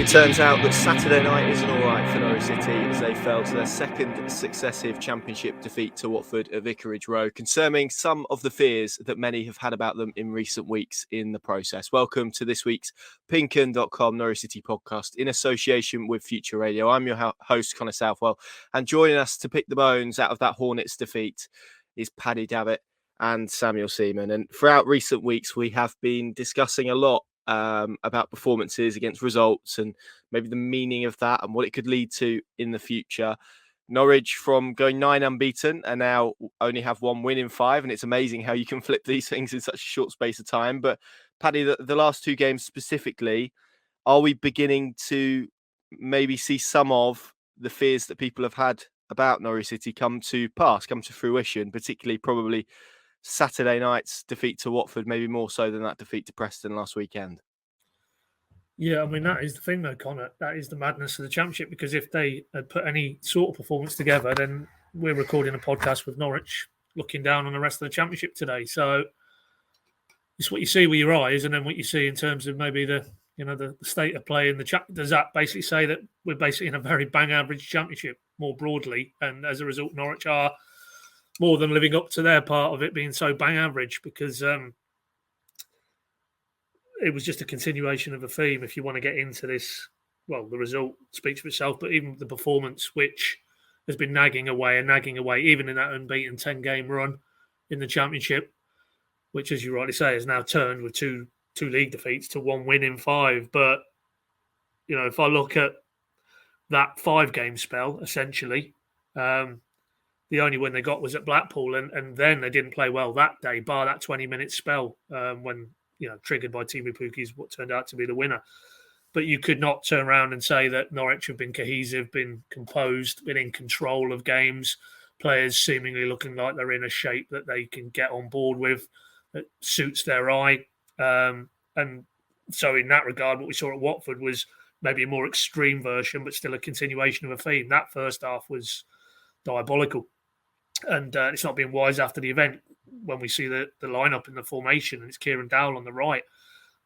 turns out that Saturday night isn't all right for Norwich City as they fell to their second successive championship defeat to Watford at Vicarage Road, confirming some of the fears that many have had about them in recent weeks in the process. Welcome to this week's PinkUn.com Norwich City podcast in association with Future Radio. I'm your host, Connor Southwell, and joining us to pick the bones out of that Hornets defeat is Paddy, Davitt and Seaman. And throughout recent weeks, we have been discussing a lot about performances against results and maybe the meaning of that and what it could lead to in the future. Norwich, from going 9 unbeaten and now only have 1 win in 5, and it's amazing how you can flip these things in such a short space of time. But Paddy, the last 2 games specifically, are we beginning to maybe see some of the fears that people have had about Norwich City come to pass, come to fruition, particularly probably Saturday night's defeat to Watford, maybe more so than that defeat to Preston last weekend? Yeah, I mean, that is the thing though, Connor. That is the madness of the Championship, because if they had put any sort of performance together, then we're recording a podcast with Norwich looking down on the rest of the Championship today. So it's what you see with your eyes, and then what you see in terms of maybe the state of play in the Championship. Does that basically say that we're basically in a very bang average Championship more broadly, and as a result, Norwich are more than living up to their part of it being so bang average, because it was just a continuation of a theme. If you want to get into this, well, the result speaks for itself, but even the performance, which has been nagging away, even in that unbeaten 10-game run in the Championship, which, as you rightly say, has now turned with two league defeats to 1 win in 5. But, if I look at that 5-game spell, essentially, the only win they got was at Blackpool, and then they didn't play well that day, bar that 20-minute spell when, triggered by Teemu Pukki's what turned out to be the winner. But you could not turn around and say that Norwich have been cohesive, been composed, been in control of games, players seemingly looking like they're in a shape that they can get on board with, that suits their eye. And so in that regard, what we saw at Watford was maybe a more extreme version, but still a continuation of a theme. That first half was diabolical. And it's not been wise after the event when we see the lineup in the formation, and it's Kieran Dowell on the right.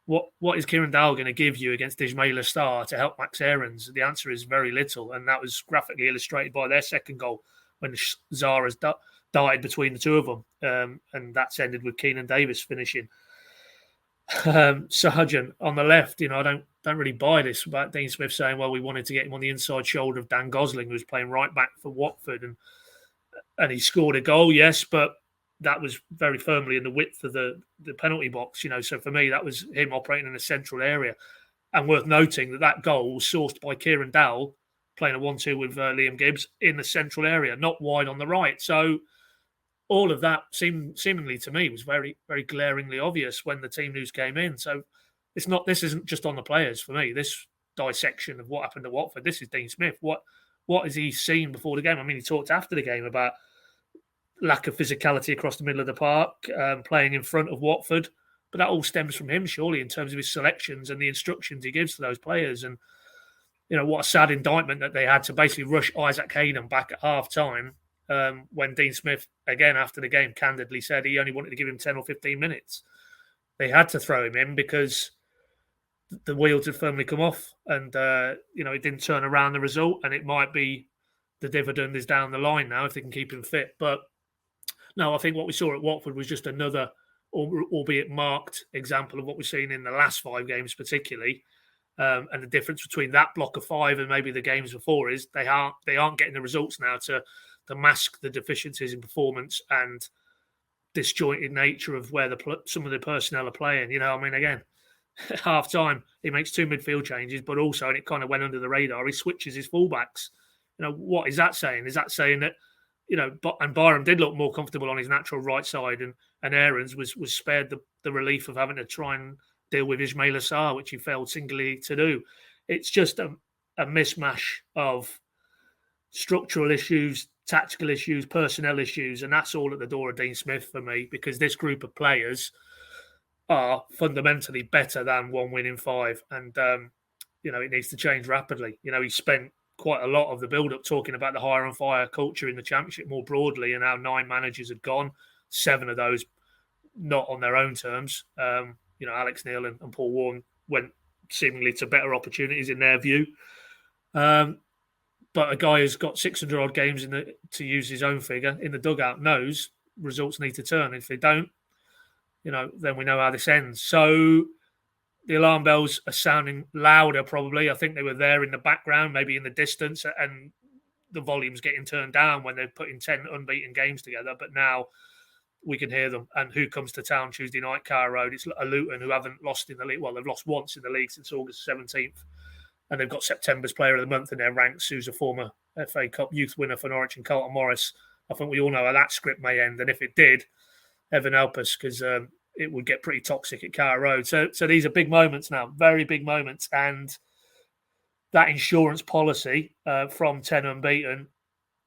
What is Kieran Dowell going to give you against Ismaila Sarr to help Max Aarons? The answer is very little, and that was graphically illustrated by their second goal when Zara's darted between the two of them, and that's ended with Keenan Davis finishing. Sargent on the left, I don't really buy this about Dean Smith saying, well, we wanted to get him on the inside shoulder of Dan Gosling, who was playing right back for Watford, and he scored a goal, yes, but that was very firmly in the width of the penalty box, So for me, that was him operating in a central area. And worth noting that goal was sourced by Kieran Dowell, playing a 1-2 with Liam Gibbs in the central area, not wide on the right. So all of that seemingly to me was very, very glaringly obvious when the team news came in. So this isn't just on the players for me. This dissection of what happened at Watford, this is Dean Smith. What has he seen before the game? I mean, he talked after the game about lack of physicality across the middle of the park, playing in front of Watford. But that all stems from him, surely, in terms of his selections and the instructions he gives to those players. And, what a sad indictment that they had to basically rush Isaac Hayden back at half-time when Dean Smith, again, after the game, candidly said he only wanted to give him 10 or 15 minutes. They had to throw him in because the wheels had firmly come off, and it didn't turn around the result, and it might be the dividend is down the line now if they can keep him fit. But no, I think what we saw at Watford was just another, albeit marked, example of what we've seen in the last 5 games particularly, and the difference between that block of 5 and maybe the games before is they aren't getting the results now to mask the deficiencies in performance and disjointed nature of where some of the personnel are playing. Again, at half-time, he makes 2 midfield changes, but also, and it kind of went under the radar, he switches his fullbacks. What is that saying? Is that saying that, and Byram did look more comfortable on his natural right side, and Aarons was spared the relief of having to try and deal with Ismaila Sarr, which he failed singularly to do. It's just a mishmash of structural issues, tactical issues, personnel issues, and that's all at the door of Dean Smith for me, because this group of players are fundamentally better than 1 win in 5, and it needs to change rapidly. He spent quite a lot of the build-up talking about the hire and fire culture in the Championship more broadly, and how 9 managers had gone, 7 of those not on their own terms. Alex Neil and Paul Warne went seemingly to better opportunities in their view. But a guy who's got 600 odd games to use his own figure in the dugout knows results need to turn. If they don't, then we know how this ends. So the alarm bells are sounding louder, probably. I think they were there in the background, maybe in the distance, and the volume's getting turned down when they're putting 10 unbeaten games together. But now we can hear them. And who comes to town Tuesday night, Carr Road? It's a Luton who haven't lost in the league. Well, they've lost once in the league since August 17th. And they've got September's Player of the Month in their ranks, who's a former FA Cup youth winner for Norwich, and Carlton Morris. I think we all know how that script may end. And if it did, heaven help us, because it would get pretty toxic at Carr Road. So these are big moments now, very big moments. And that insurance policy from 10 unbeaten,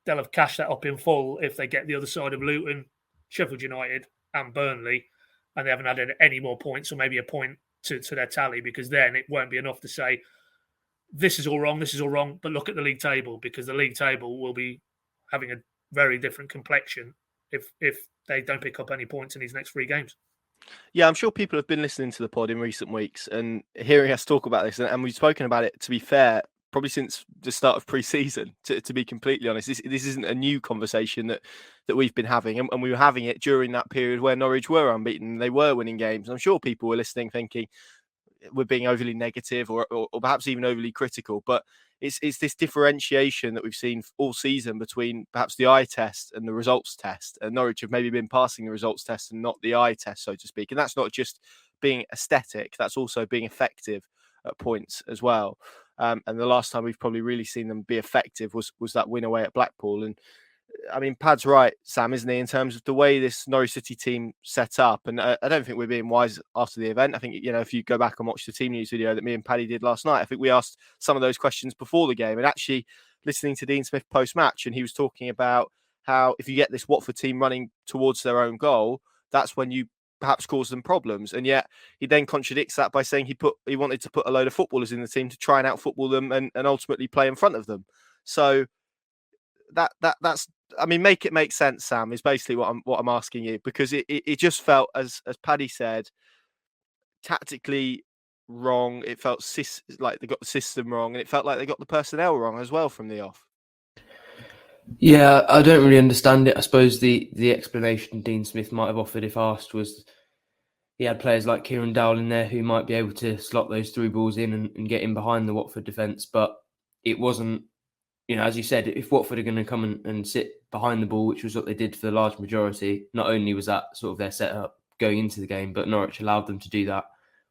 they'll have cashed that up in full if they get the other side of Luton, Sheffield United and Burnley, and they haven't added any more points, or maybe a point to their tally, because then it won't be enough to say, this is all wrong, but look at the league table, because the league table will be having a very different complexion if they don't pick up any points in these next 3 games. Yeah, I'm sure people have been listening to the pod in recent weeks and hearing us talk about this, and we've spoken about it, to be fair, probably since the start of pre-season, to be completely honest. This isn't a new conversation that we've been having, and we were having it during that period where Norwich were unbeaten and they were winning games. I'm sure people were listening thinking we're being overly negative or perhaps even overly critical, but it's this differentiation that we've seen all season between perhaps the eye test and the results test, and Norwich have maybe been passing the results test and not the eye test, so to speak. And that's not just being aesthetic, that's also being effective at points as well. And the last time we've probably really seen them be effective was that win away at Blackpool. And I mean, Pad's right, Sam, isn't he, in terms of the way this Norwich City team set up. And I don't think we're being wise after the event. I think, if you go back and watch the team news video that me and Paddy did last night, I think we asked some of those questions before the game. And actually listening to Dean Smith post-match, and he was talking about how if you get this Watford team running towards their own goal, that's when you perhaps cause them problems. And yet he then contradicts that by saying he wanted to put a load of footballers in the team to try and out-football them and ultimately play in front of them. So that's, I mean, make it make sense, Sam, is basically what I'm asking you, because it just felt, as Paddy said, tactically wrong. It felt like they got the system wrong, and it felt like they got the personnel wrong as well from the off. Yeah, I don't really understand it. I suppose the explanation Dean Smith might have offered if asked was he had players like Kieran Dowell in there who might be able to slot those through balls in and get in behind the Watford defence, but it wasn't, as you said, if Watford are going to come and sit behind the ball, which was what they did for the large majority, not only was that sort of their setup going into the game, but Norwich allowed them to do that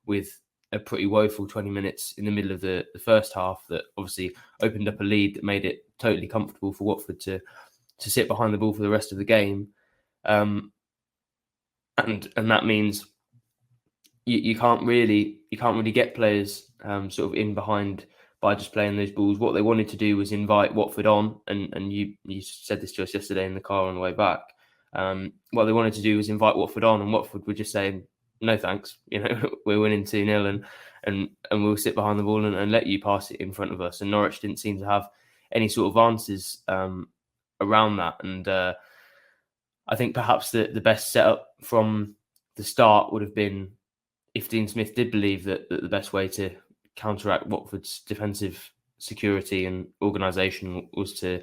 with a pretty woeful 20 minutes in the middle of the first half that obviously opened up a lead that made it totally comfortable for Watford to sit behind the ball for the rest of the game. And that means you can't really get players sort of in behind by just playing those balls. What they wanted to do was invite Watford on, and you said this to us yesterday in the car on the way back. What they wanted to do was invite Watford on, and Watford were just saying, no thanks, we're winning 2-0 and we'll sit behind the ball and let you pass it in front of us. And Norwich didn't seem to have any sort of answers around that. And I think perhaps the best setup from the start would have been if Dean Smith did believe that the best way to counteract Watford's defensive security and organisation was to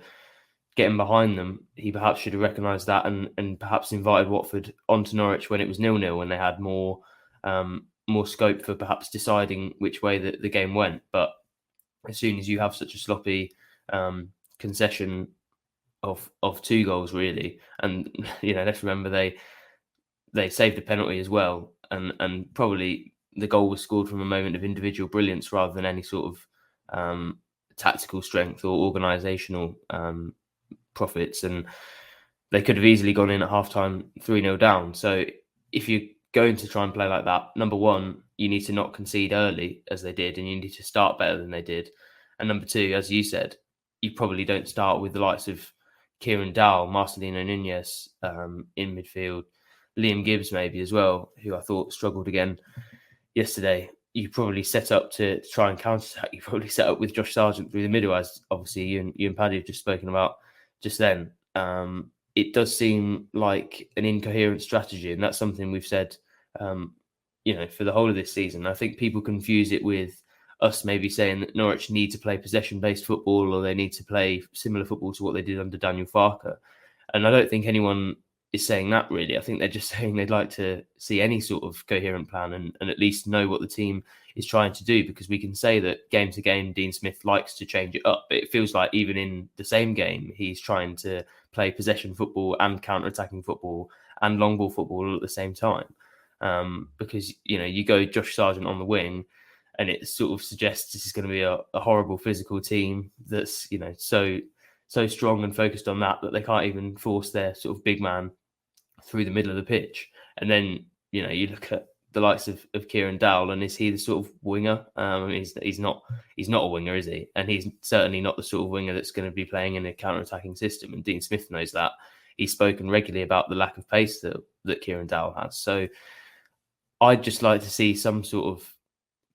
get him behind them. He perhaps should have recognised that and perhaps invited Watford onto Norwich when it was 0-0, when they had more scope for perhaps deciding which way the game went. But as soon as you have such a sloppy concession of 2 goals, really, and let's remember they saved a penalty as well, and probably the goal was scored from a moment of individual brilliance rather than any sort of tactical strength or organisational profits. And they could have easily gone in at halftime 3-0 down. So if you're going to try and play like that, number one, you need to not concede early as they did, and you need to start better than they did. And number two, as you said, you probably don't start with the likes of Kieran Dowell, Marcelino Nunez in midfield, Liam Gibbs maybe as well, who I thought struggled again yesterday. You probably set up to try and counter-attack. You probably set up with Josh Sargent through the middle, as obviously you and Paddy have just spoken about just then. It does seem like an incoherent strategy, and that's something we've said, for the whole of this season. I think people confuse it with us maybe saying that Norwich need to play possession-based football, or they need to play similar football to what they did under Daniel Farke. And I don't think anyone is saying that, really. I think they're just saying they'd like to see any sort of coherent plan and at least know what the team is trying to do, because we can say that game to game, Dean Smith likes to change it up. But it feels like even in the same game, he's trying to play possession football and counter-attacking football and long ball football all at the same time. Because, you go Josh Sargent on the wing, and it sort of suggests this is going to be a horrible physical team that's, so strong and focused on that they can't even force their sort of big man through the middle of the pitch. And then, you look at the likes of Kieran Dowell, and is he the sort of winger? He's not a winger, is he? And he's certainly not the sort of winger that's going to be playing in a counter-attacking system. And Dean Smith knows that. He's spoken regularly about the lack of pace that Kieran Dowell has. So I'd just like to see some sort of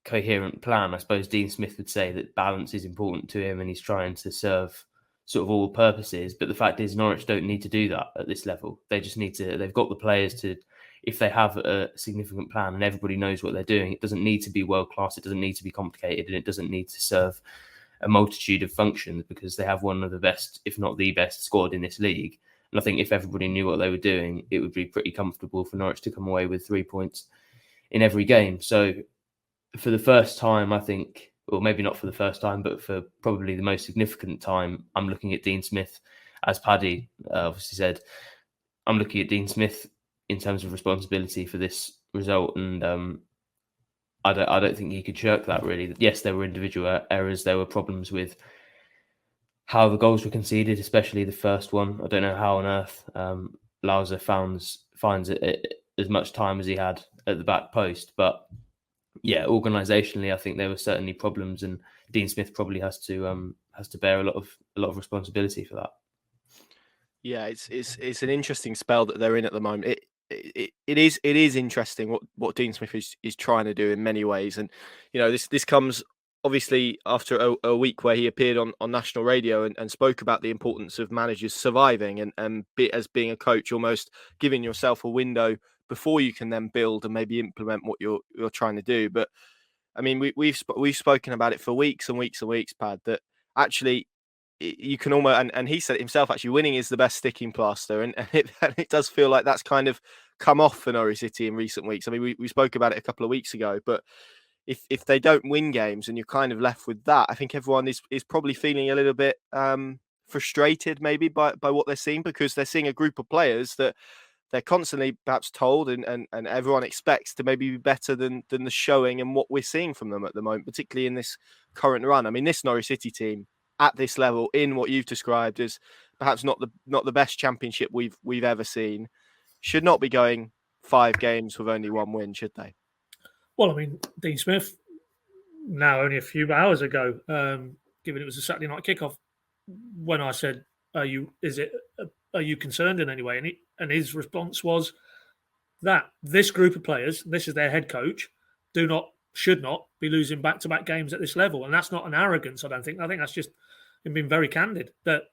coherent plan. I suppose Dean Smith would say that balance is important to him and he's trying to serve sort of all purposes. But the fact is, Norwich don't need to do that at this level. They just need to, they've got the players to, if they have a significant plan and everybody knows what they're doing, it doesn't need to be world class, it doesn't need to be complicated, and it doesn't need to serve a multitude of functions, because they have one of the best, if not the best, squad in this league. And I think if everybody knew what they were doing, it would be pretty comfortable for Norwich to come away with 3 points in every game. So for the first time, I think, or maybe not for the first time, but for probably the most significant time, I'm looking at Dean Smith, as Paddy obviously said, I'm looking at Dean Smith in terms of responsibility for this result. And I don't think he could shirk that, really. Yes, there were individual errors. There were problems with how the goals were conceded, especially the first one. I don't know how on earth Lauser finds it as much time as he had at the back post. But yeah, organisationally, I think there were certainly problems, and Dean Smith probably has to bear a lot of responsibility for that. Yeah, it's an interesting spell that they're in at the moment. It is interesting what Dean Smith is trying to do in many ways, and this comes obviously after a week where he appeared on national radio and spoke about the importance of managers surviving and as being a coach, almost giving yourself a window before you can then build and maybe implement what you're trying to do. But I mean, we've spoken about it for weeks and weeks and weeks, Pad, that actually you can almost, and he said it himself, actually, winning is the best sticking plaster, and it does feel like that's kind of come off for Norwich City in recent weeks. I mean, we spoke about it a couple of weeks ago, but if they don't win games and you're kind of left with that, I think everyone is probably feeling a little bit frustrated maybe by what they're seeing, because they're seeing a group of players that they're constantly perhaps told and everyone expects to maybe be better than the showing and what we're seeing from them at the moment, particularly in this current run. I mean, this Norwich City team at this level, in what you've described as perhaps not the best championship we've ever seen, should not be going 5 games with only 1 win, should they? Well, I mean, Dean Smith, now only a few hours ago, given it was a Saturday night kickoff, when I said, "Are you concerned in any way?" and his response was that this group of players, this is their head coach, should not be losing back-to-back games at this level, and that's not an arrogance. I don't think. I think that's just him being very candid. That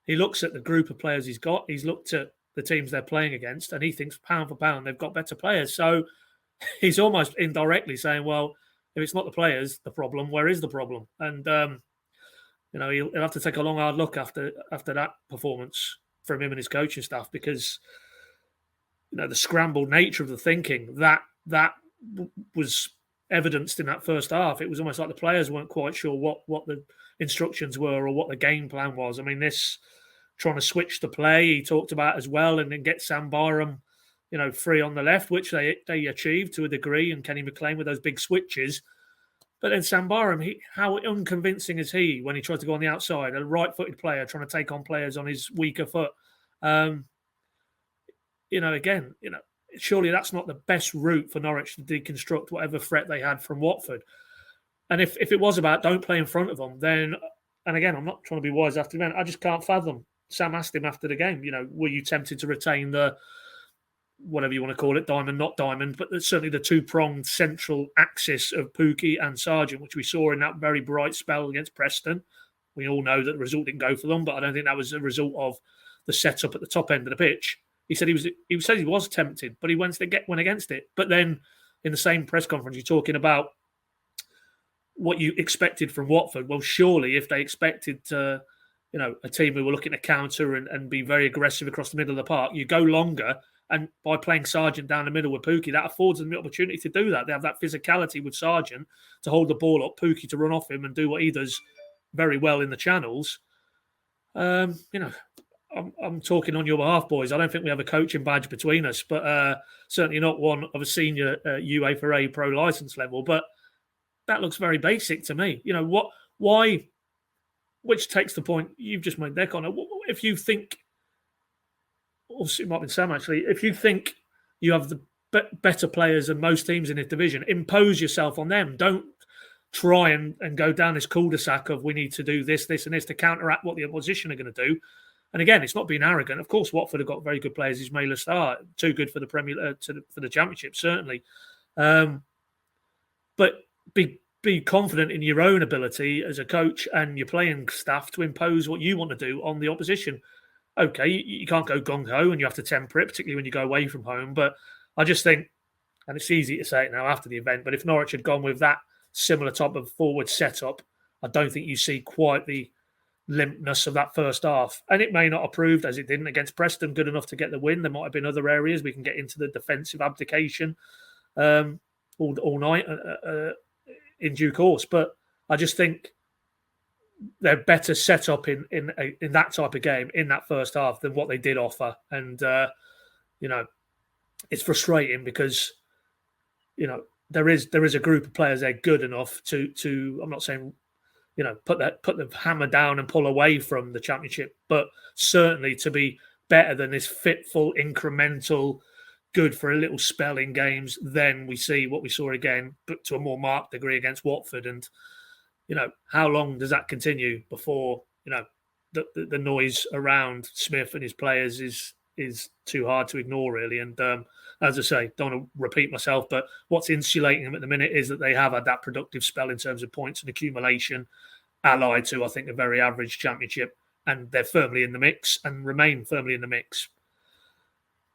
he looks at the group of players he's got, he's looked at the teams they're playing against, and he thinks pound for pound they've got better players. So he's almost indirectly saying, well, if it's not the players, the problem, where is the problem? And he'll have to take a long, hard look after that performance from him and his coaching staff, because the scrambled nature of the thinking that was evidenced in that first half. It was almost like the players weren't quite sure what the instructions were or what the game plan was. I mean, this trying to switch the play, he talked about as well, and then get Sam Byram, free on the left, which they achieved to a degree, and Kenny McLean with those big switches. But then Sam Byram, how unconvincing is he when he tried to go on the outside, a right-footed player trying to take on players on his weaker foot? Surely that's not the best route for Norwich to deconstruct whatever threat they had from Watford. And if it was about don't play in front of them, then, and again, I'm not trying to be wise after the event, I just can't fathom. Sam asked him after the game, were you tempted to retain the, whatever you want to call it, diamond, not diamond, but certainly the two-pronged central axis of Pookie and Sargent, which we saw in that very bright spell against Preston. We all know that the result didn't go for them, but I don't think that was a result of the setup at the top end of the pitch. He said he was tempted, but he went against it. But then in the same press conference, you're talking about what you expected from Watford. Well, surely if they expected a team who were looking to counter and be very aggressive across the middle of the park, you go longer. And by playing Sargent down the middle with Pookie, that affords them the opportunity to do that. They have that physicality with Sargent to hold the ball up, Pookie to run off him and do what he does very well in the channels. I'm talking on your behalf, boys. I don't think we have a coaching badge between us, but certainly not one of a senior UEFA Pro license level. But that looks very basic to me. Why? Which takes the point you've just made there, Connor. If you think, or it might be Sam actually, if you think you have the better players than most teams in this division, impose yourself on them. Don't try and go down this cul-de-sac of we need to do this, this, and this to counteract what the opposition are going to do. And again, it's not being arrogant. Of course, Watford have got very good players. He's made a start, too good for the Premier for the Championship, certainly. But be confident in your own ability as a coach and your playing staff to impose what you want to do on the opposition. Okay, you can't go gung-ho and you have to temper it, particularly when you go away from home. But I just think, and it's easy to say it now after the event, but if Norwich had gone with that similar type of forward setup, I don't think you see quite the limpness of that first half. And it may not have proved, as it didn't against Preston, good enough to get the win. There might have been other areas. We can get into the defensive abdication all night in due course. But I just think they're better set up in that type of game in that first half than what they did offer. And, it's frustrating because, there is a group of players there good enough to I'm not saying, put the hammer down and pull away from the Championship, but certainly to be better than this fitful, incremental, good for a little spell in games. Then we see what we saw again, but to a more marked degree against Watford. And how long does that continue before the noise around Smith and his players is too hard to ignore, really. And as I say, don't want to repeat myself, but what's insulating them at the minute is that they have had that productive spell in terms of points and accumulation, allied to, I think, a very average Championship, and they're firmly in the mix and remain firmly in the mix.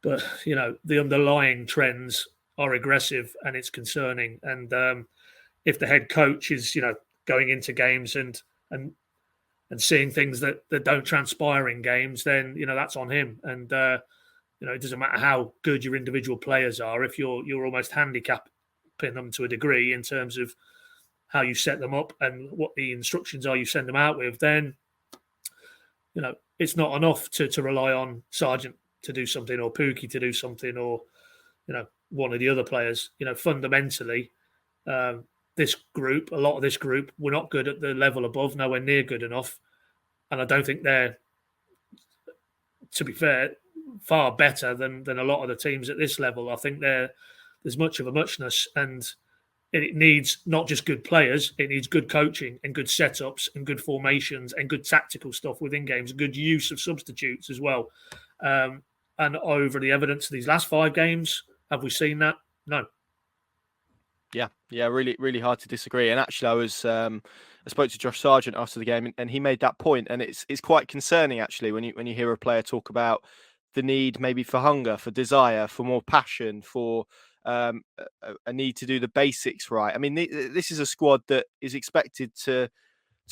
But, the underlying trends are aggressive and it's concerning. And if the head coach is, going into games and seeing things that don't transpire in games, then, that's on him. And, it doesn't matter how good your individual players are. If you're almost handicapping them to a degree in terms of how you set them up and what the instructions are you send them out with, then, it's not enough to rely on Sargent to do something or Pookie to do something or, one of the other players. Fundamentally, a lot of this group, we're not good at the level above, nowhere near good enough. And I don't think they're, to be fair, far better than a lot of the teams at this level. I think there's much of a muchness, and it needs not just good players, it needs good coaching and good setups and good formations and good tactical stuff within games, good use of substitutes as well. And over the evidence of these last 5 games, have we seen that? No. Yeah, really, really hard to disagree. And actually, I spoke to Josh Sargent after the game, and he made that point, and it's quite concerning actually when you hear a player talk about the need maybe for hunger, for desire, for more passion, for a need to do the basics right. I mean, this is a squad that is expected to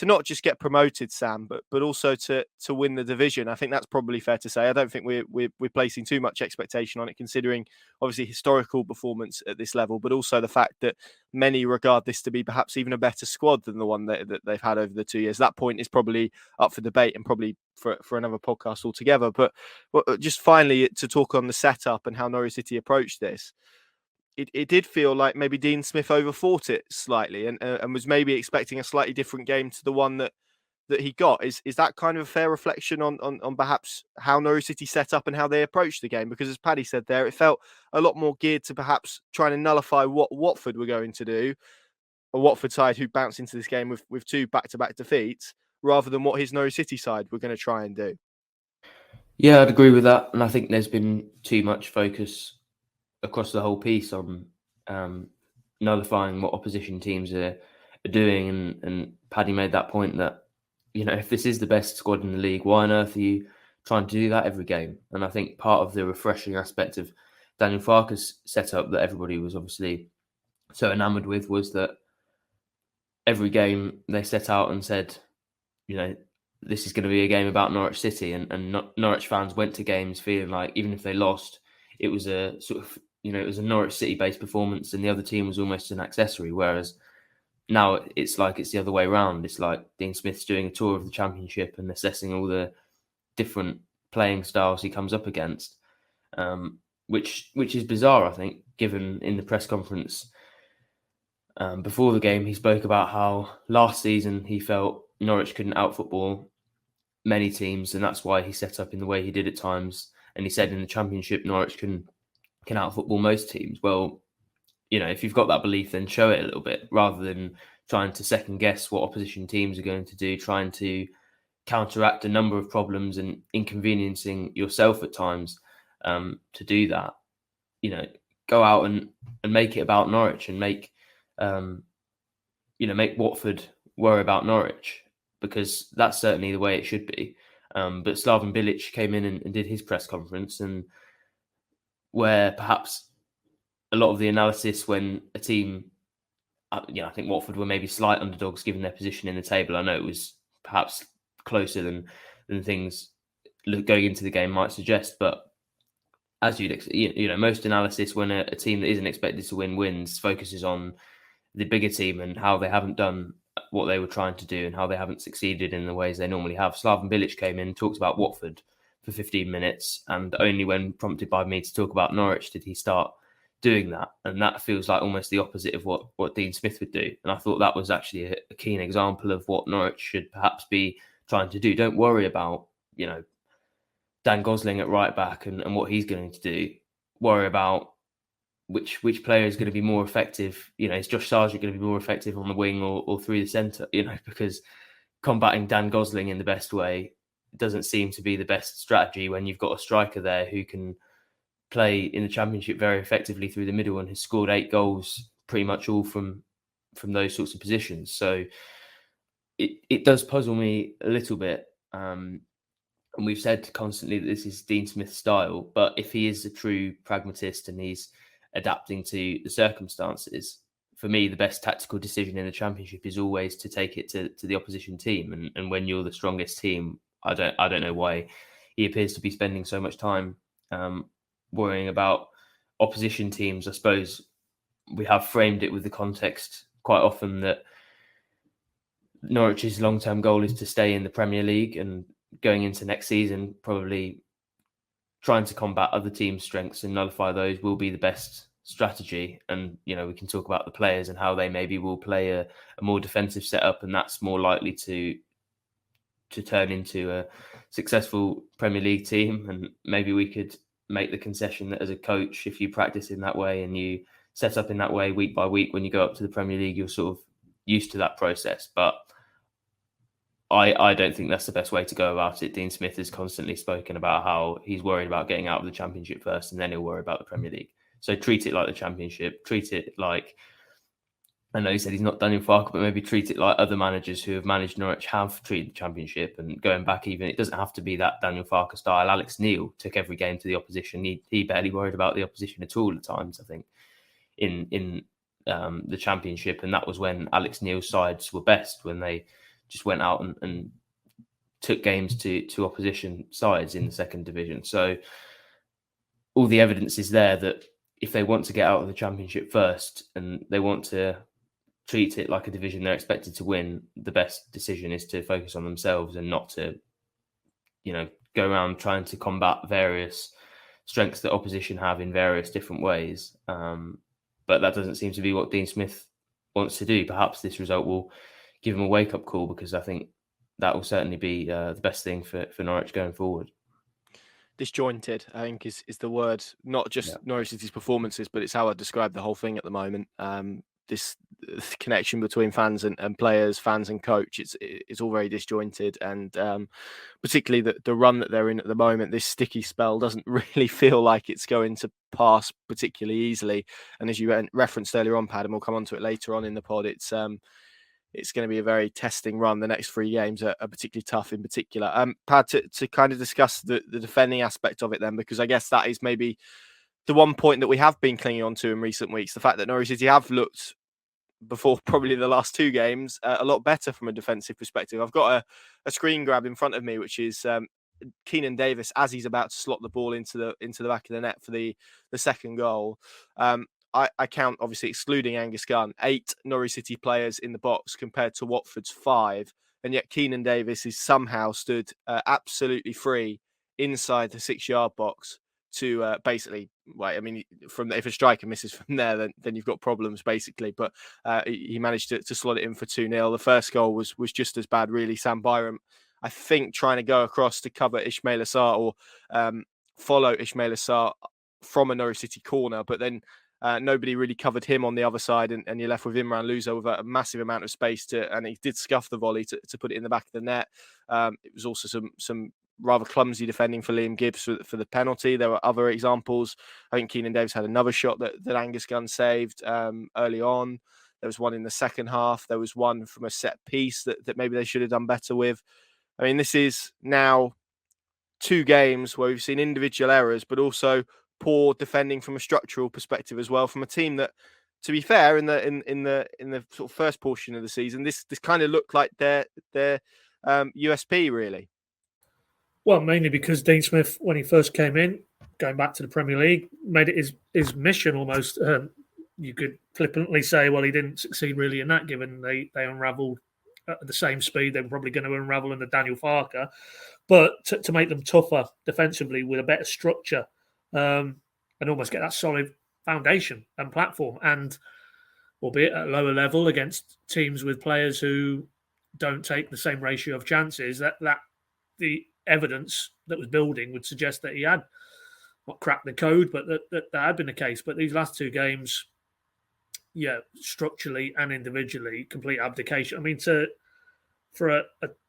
not just get promoted, Sam, but also to win the division. I think that's probably fair to say. I don't think we're placing too much expectation on it, considering obviously historical performance at this level, but also the fact that many regard this to be perhaps even a better squad than the one that they've had over the 2 years. That point is probably up for debate and probably for another podcast altogether. But just finally, to talk on the setup and how Norwich City approached this, it did feel like maybe Dean Smith overthought it slightly and was maybe expecting a slightly different game to the one that he got. Is that kind of a fair reflection on perhaps how Norwich City set up and how they approached the game? Because as Paddy said there, it felt a lot more geared to perhaps trying to nullify what Watford were going to do, a Watford side who bounced into this game with 2 back-to-back defeats, rather than what his Norwich City side were going to try and do. Yeah, I'd agree with that. And I think there's been too much focus across the whole piece on nullifying what opposition teams are doing. And Paddy made that point that, if this is the best squad in the league, why on earth are you trying to do that every game? And I think part of the refreshing aspect of Daniel Farke's setup that everybody was obviously so enamoured with was that every game they set out and said, this is going to be a game about Norwich City, and Norwich fans went to games feeling like even if they lost, it was a sort of, it was a Norwich City based performance and the other team was almost an accessory. Whereas now it's like it's the other way around. It's like Dean Smith's doing a tour of the Championship and assessing all the different playing styles he comes up against, which is bizarre, I think, given in the press conference before the game, he spoke about how last season he felt Norwich couldn't out-football many teams, and that's why he set up in the way he did at times. And he said in the Championship, Norwich can out-football most teams. Well, if you've got that belief, then show it a little bit, rather than trying to second guess what opposition teams are going to do, trying to counteract a number of problems and inconveniencing yourself at times to do that. Go out and make it about Norwich and make Watford worry about Norwich, because that's certainly the way it should be. But Slaven Bilic came in and did his press conference, and where perhaps a lot of the analysis when a team, I think Watford were maybe slight underdogs given their position in the table. I know it was perhaps closer than things going into the game might suggest, but as you'd most analysis when a team that isn't expected to win wins focuses on the bigger team and how they haven't done what they were trying to do and how they haven't succeeded in the ways they normally have. Slaven Bilic came in, talked about Watford for 15 minutes, and only when prompted by me to talk about Norwich did he start doing that. And that feels like almost the opposite of what Dean Smith would do. And I thought that was actually a keen example of what Norwich should perhaps be trying to do. Don't worry about, Dan Gosling at right back and what he's going to do. Worry about which player is going to be more effective. Is Josh Sargent going to be more effective on the wing or through the centre? Because combating Dan Gosling in the best way doesn't seem to be the best strategy when you've got a striker there who can play in the Championship very effectively through the middle and has scored 8 goals, pretty much all from those sorts of positions. So it does puzzle me a little bit. And we've said constantly that this is Dean Smith's style, but if he is a true pragmatist and he's adapting to the circumstances, for me, the best tactical decision in the Championship is always to take it to the opposition team. And when you're the strongest team, I don't know why he appears to be spending so much time worrying about opposition teams. I suppose we have framed it with the context quite often that Norwich's long-term goal is to stay in the Premier League, and going into next season, probably trying to combat other teams' strengths and nullify those will be the best strategy. And, we can talk about the players and how they maybe will play a more defensive setup, and that's more likely to turn into a successful Premier League team. And maybe we could make the concession that as a coach, if you practice in that way and you set up in that way week by week, when you go up to the Premier League, you're sort of used to that process. But I don't think that's the best way to go about it. Dean Smith has constantly spoken about how he's worried about getting out of the Championship first, and then he'll worry about the Premier League. So treat it like the Championship. Treat it like, I know he said he's not Daniel Farke, but maybe treat it like other managers who have managed Norwich have treated the Championship. And going back, even it doesn't have to be that Daniel Farke style. Alex Neil took every game to the opposition. He barely worried about the opposition at all at times, I think, in the Championship. And that was when Alex Neil's sides were best, when they just went out and took games to opposition sides in the second division. So all the evidence is there that if they want to get out of the Championship first and they want to treat it like a division they're expected to win, the best decision is to focus on themselves and not to, go around trying to combat various strengths that opposition have in various different ways. But that doesn't seem to be what Dean Smith wants to do. Perhaps this result will give him a wake-up call, because I think that will certainly be the best thing for Norwich going forward. Disjointed, I think, is the word. Not just Norwich City's performances, but it's how I describe the whole thing at the moment. This connection between fans and players, fans and coach, it's all very disjointed, and particularly the run that they're in at the moment, this sticky spell doesn't really feel like it's going to pass particularly easily. And as you referenced earlier on, Paddy, and we'll come on to it later on in the pod, it's going to be a very testing run. The next 3 games are particularly tough in particular. Pad, to kind of discuss the defending aspect of it then, because I guess that is maybe the one point that we have been clinging on to in recent weeks, the fact that Norwich City have looked before probably the last two games, a lot better from a defensive perspective. I've got a screen grab in front of me, which is Keenan Davis as he's about to slot the ball into the back of the net for the second goal. I count, obviously excluding Angus Gunn, 8 Norwich City players in the box compared to Watford's 5, and yet Keenan Davis is somehow stood absolutely free inside the 6-yard box to basically, well, I mean, if a striker misses from there, then you've got problems basically. But he managed to slot it in for 2-0. The first goal was just as bad, really. Sam Byram, I think, trying to go across to cover Ismail Assar or follow Ismail Assar from a Norwich City corner, but then nobody really covered him on the other side, and you're left with Imran Louza with a massive amount of space and he did scuff the volley to put it in the back of the net. It was also some rather clumsy defending for Liam Gibbs for the penalty. There were other examples. I think Keenan Davis had another shot that Angus Gunn saved early on. There was one in the second half. There was one from a set piece that maybe they should have done better with. I mean, this is now 2 games where we've seen individual errors, but also poor defending from a structural perspective as well, from a team that, to be fair, in the sort of first portion of the season, this kind of looked like their USP really. Well, mainly because Dean Smith, when he first came in, going back to the Premier League, made it his mission almost. You could flippantly say, well, he didn't succeed really in that, given they unravelled at the same speed they were probably going to unravel under Daniel Farker. But to make them tougher defensively with a better structure and almost get that solid foundation and platform, and albeit at a lower level against teams with players who don't take the same ratio of chances, that the evidence that was building would suggest that he had not cracked the code, but that had been the case. But these last 2 games, structurally and individually, complete abdication. I mean, for a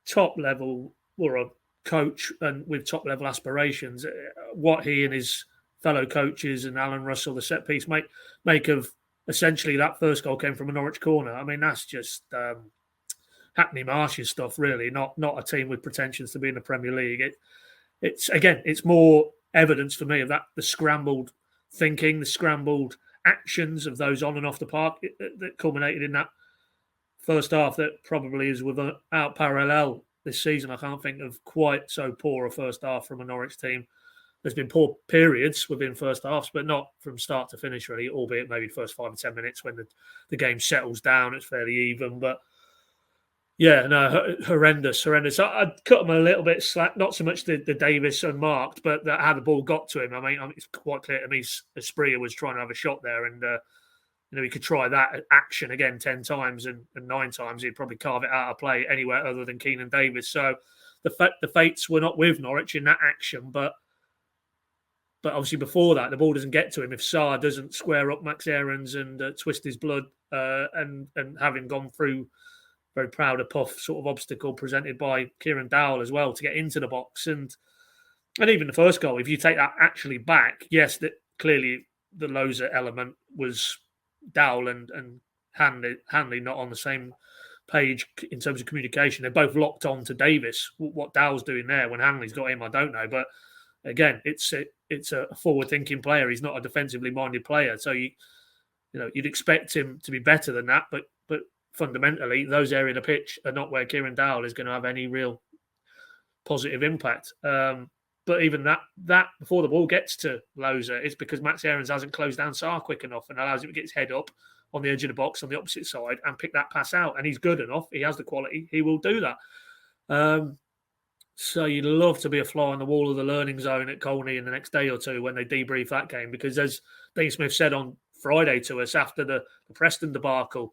top level or a coach and with top level aspirations, what he and his fellow coaches and Alan Russell, the set piece, make of essentially that first goal came from a Norwich corner. I mean, that's just Hackney Marshes stuff, really. Not a team with pretensions to be in the Premier League. It's more evidence for me of that, the scrambled thinking, the scrambled actions of those on and off the park that culminated in that first half that probably is without parallel this season. I can't think of quite so poor a first half from a Norwich team. There's been poor periods within first halves, but not from start to finish, really, albeit maybe the first 5 or 10 minutes when the game settles down, it's fairly even. But yeah, no, horrendous. I'd cut him a little bit slack, not so much the Davis unmarked, but how the ball got to him. I mean, it's quite clear to me Asprilla was trying to have a shot there, and he could try that action again 10 times, and 9 times he'd probably carve it out of play anywhere other than Keenan Davis. So the fates were not with Norwich in that action, but obviously before that, the ball doesn't get to him if Sarr doesn't square up Max Aarons and twist his blood and having gone through very proud of puff sort of obstacle presented by Kieran Dowell as well to get into the box. And even the first goal, if you take that actually back, yes, that clearly the Louza element was Dowell and Hanley not on the same page in terms of communication. They're both locked on to Davis. What Dowell's doing there when Hanley's got him, I don't know. But again, it's a forward-thinking player. He's not a defensively minded player. So you'd expect him to be better than that. But fundamentally, those areas of the pitch are not where Kieran Dowell is going to have any real positive impact. But even that before the ball gets to Louza, it's because Max Aarons hasn't closed down Sarr quick enough and allows him to get his head up on the edge of the box on the opposite side and pick that pass out. And he's good enough. He has the quality. He will do that. So you'd love to be a fly on the wall of the learning zone at Colney in the next day or two when they debrief that game, because as Dean Smith said on Friday to us after the Preston debacle,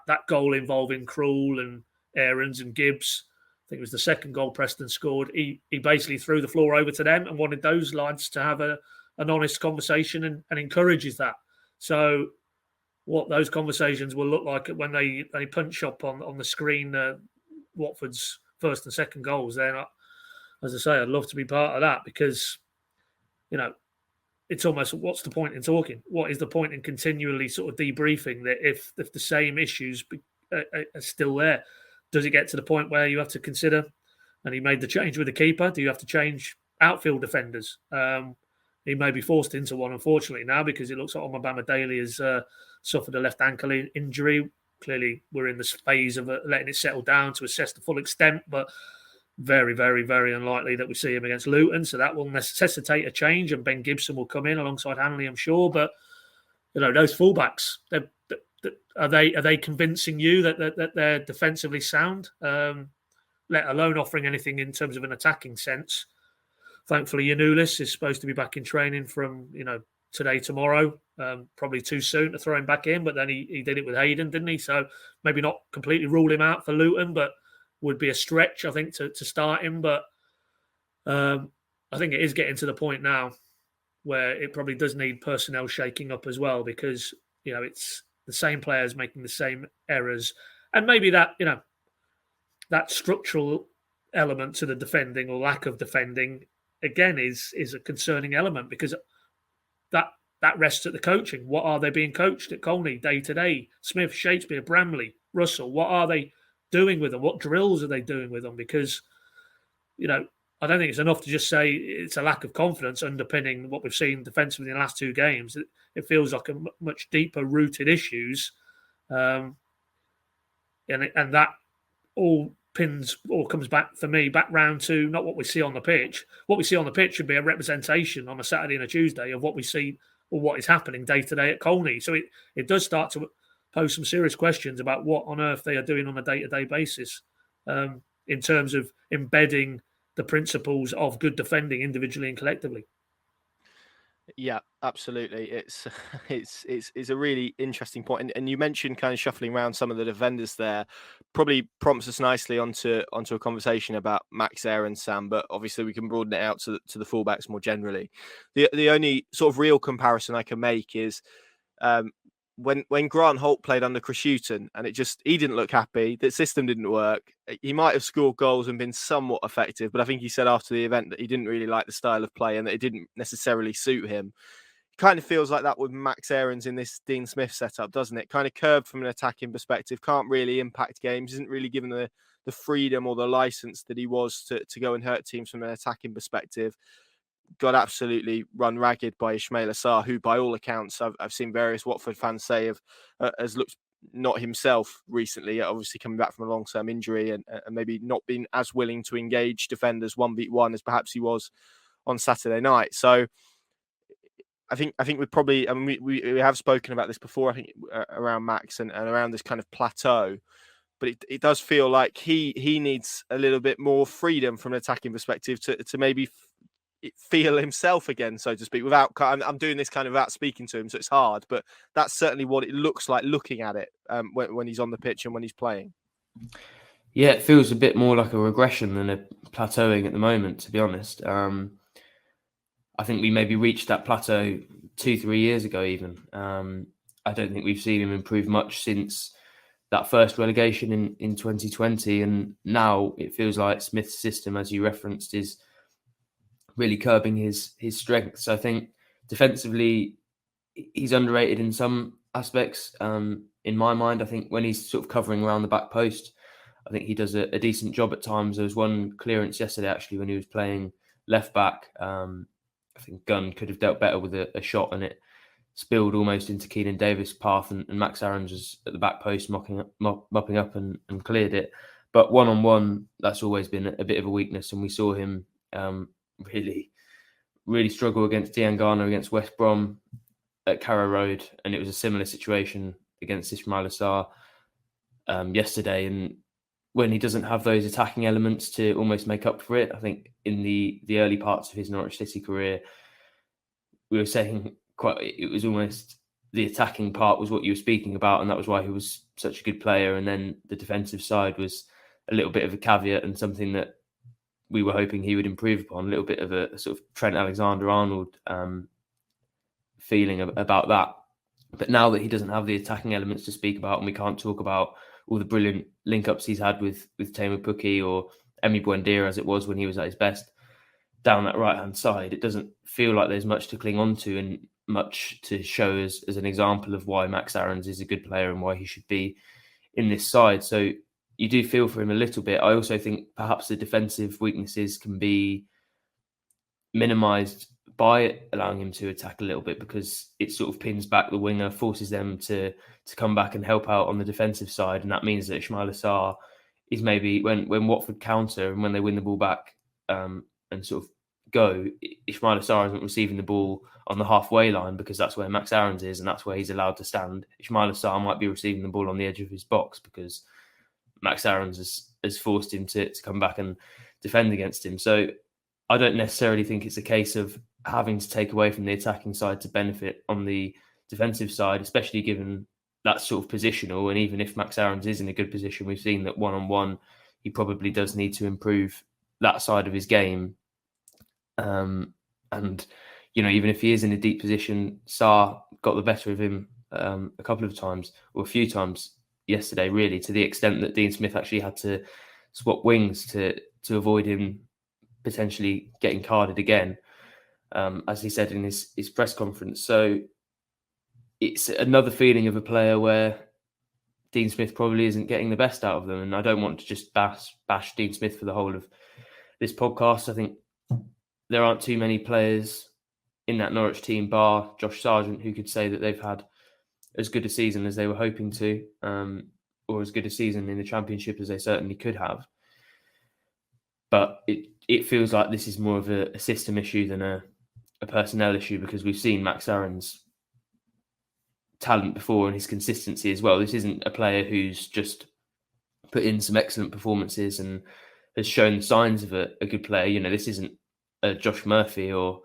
that goal involving Krul and Aarons and Gibbs, I think it was the second goal Preston scored, he basically threw the floor over to them and wanted those lads to have an honest conversation and encourages that. So what those conversations will look like when they punch up on the screen Watford's first and second goals, then as I say, I'd love to be part of that, because it's almost, what's the point in talking? What is the point in continually sort of debriefing that if the same issues are still there? Does it get to the point where you have to consider, and he made the change with the keeper, do you have to change outfield defenders? He may be forced into one, unfortunately, now, because it looks like Omabama Daly has suffered a left ankle injury. clearly we're in this phase of letting it settle down to assess the full extent, but very, very, very unlikely that we see him against Luton. So that will necessitate a change, and Ben Gibson will come in alongside Hanley, I'm sure. But those fullbacks, are they convincing you that they're defensively sound? Let alone offering anything in terms of an attacking sense. Thankfully, Yanulis is supposed to be back in training from today, tomorrow. Probably too soon to throw him back in, but then he did it with Hayden, didn't he? So maybe not completely rule him out for Luton, but would be a stretch, I think, to start him. But I think it is getting to the point now where it probably does need personnel shaking up as well, because it's the same players making the same errors, and maybe that that structural element to the defending or lack of defending again is a concerning element, because that rests at the coaching. What are they being coached at Colney day to day? Smith, Shakespeare, Bramley, Russell, what are they doing with them? What drills are they doing with them? Because I don't think it's enough to just say it's a lack of confidence underpinning what we've seen defensively in the last two games. It feels like a much deeper rooted issues, and that all comes back for me back round to not what we see on the pitch. What we see on the pitch should be a representation on a Saturday and a Tuesday of what we see or what is happening day to day at Colney. So it does start to pose some serious questions about what on earth they are doing on a day to day basis, in terms of embedding the principles of good defending individually and collectively. Yeah, absolutely. It's a really interesting point. And you mentioned kind of shuffling around some of the defenders there. Probably prompts us nicely onto a conversation about Max Aarons, Sam, but obviously we can broaden it out to the fullbacks more generally. The only sort of real comparison I can make is when Grant Holt played under Chesterton, and he didn't look happy. The system didn't work. He might have scored goals and been somewhat effective, but I think he said after the event that he didn't really like the style of play and that it didn't necessarily suit him. It kind of feels like that with Max Aarons in this Dean Smith setup, doesn't it? Kind of curved from an attacking perspective, can't really impact games, isn't really given the freedom or the license that he was to go and hurt teams from an attacking perspective. Got absolutely run ragged by Ismail Assar, who, by all accounts, I've seen various Watford fans say has looked not himself recently. Obviously, coming back from a long-term injury and maybe not been as willing to engage defenders 1v1 as perhaps he was on Saturday night. So, I think we probably, I mean, we have spoken about this before. I think around Max and around this kind of plateau. But it does feel like he needs a little bit more freedom from an attacking perspective to maybe feel himself again, so to speak, without I'm doing this kind of without speaking to him, so it's hard, but that's certainly what it looks like looking at it when he's on the pitch and when he's playing. Yeah, it feels a bit more like a regression than a plateauing at the moment, to be honest. I think we maybe reached that plateau 2-3 years ago even. I don't think we've seen him improve much since that first relegation in 2020, and now it feels like Smith's system, as you referenced, is really curbing his strengths. I think defensively, he's underrated in some aspects. In my mind, I think when he's sort of covering around the back post, I think he does a decent job at times. There was one clearance yesterday, actually, when he was playing left back. I think Gunn could have dealt better with a shot, and it spilled almost into Keenan Davis' path, and Max Aarons was at the back post mopping up and cleared it. But one-on-one, that's always been a bit of a weakness, and we saw him really struggle against Diangana against West Brom at Carrow Road, and it was a similar situation against Ismail Assar yesterday. And when he doesn't have those attacking elements to almost make up for it, I think in the early parts of his Norwich City career, we were saying it was almost the attacking part was what you were speaking about, and that was why he was such a good player. And then the defensive side was a little bit of a caveat and something that we were hoping he would improve upon, a little bit of a sort of Trent Alexander-Arnold feeling about that. But now that he doesn't have the attacking elements to speak about, and we can't talk about all the brilliant link-ups he's had with Teemu Pukki or Emi Buendia as it was when he was at his best down that right-hand side, it doesn't feel like there's much to cling on to and much to show as an example of why Max Aarons is a good player and why he should be in this side. So you do feel for him a little bit. I also think perhaps the defensive weaknesses can be minimised by allowing him to attack a little bit, because it sort of pins back the winger, forces them to come back and help out on the defensive side. And that means that Ismaila Sarr is maybe, when Watford counter and when they win the ball back and sort of go, Ismaila Sarr isn't receiving the ball on the halfway line because that's where Max Aarons is and that's where he's allowed to stand. Ismaila Sarr might be receiving the ball on the edge of his box because Max Aarons has forced him to come back and defend against him. So I don't necessarily think it's a case of having to take away from the attacking side to benefit on the defensive side, especially given that's sort of positional. And even if Max Aarons is in a good position, we've seen that one-on-one, he probably does need to improve that side of his game. And, even if he is in a deep position, Sarr got the better of him a couple of times, or a few times yesterday, really, to the extent that Dean Smith actually had to swap wings to avoid him potentially getting carded again, as he said in his press conference. So it's another feeling of a player where Dean Smith probably isn't getting the best out of them. And I don't want to just bash Dean Smith for the whole of this podcast. I think there aren't too many players in that Norwich team, bar Josh Sargent, who could say that they've had as good a season as they were hoping to, or as good a season in the Championship as they certainly could have. But it feels like this is more of a system issue than a personnel issue, because we've seen Max Aarons' talent before and his consistency as well. This isn't a player who's just put in some excellent performances and has shown signs of a good player. This isn't a Josh Murphy or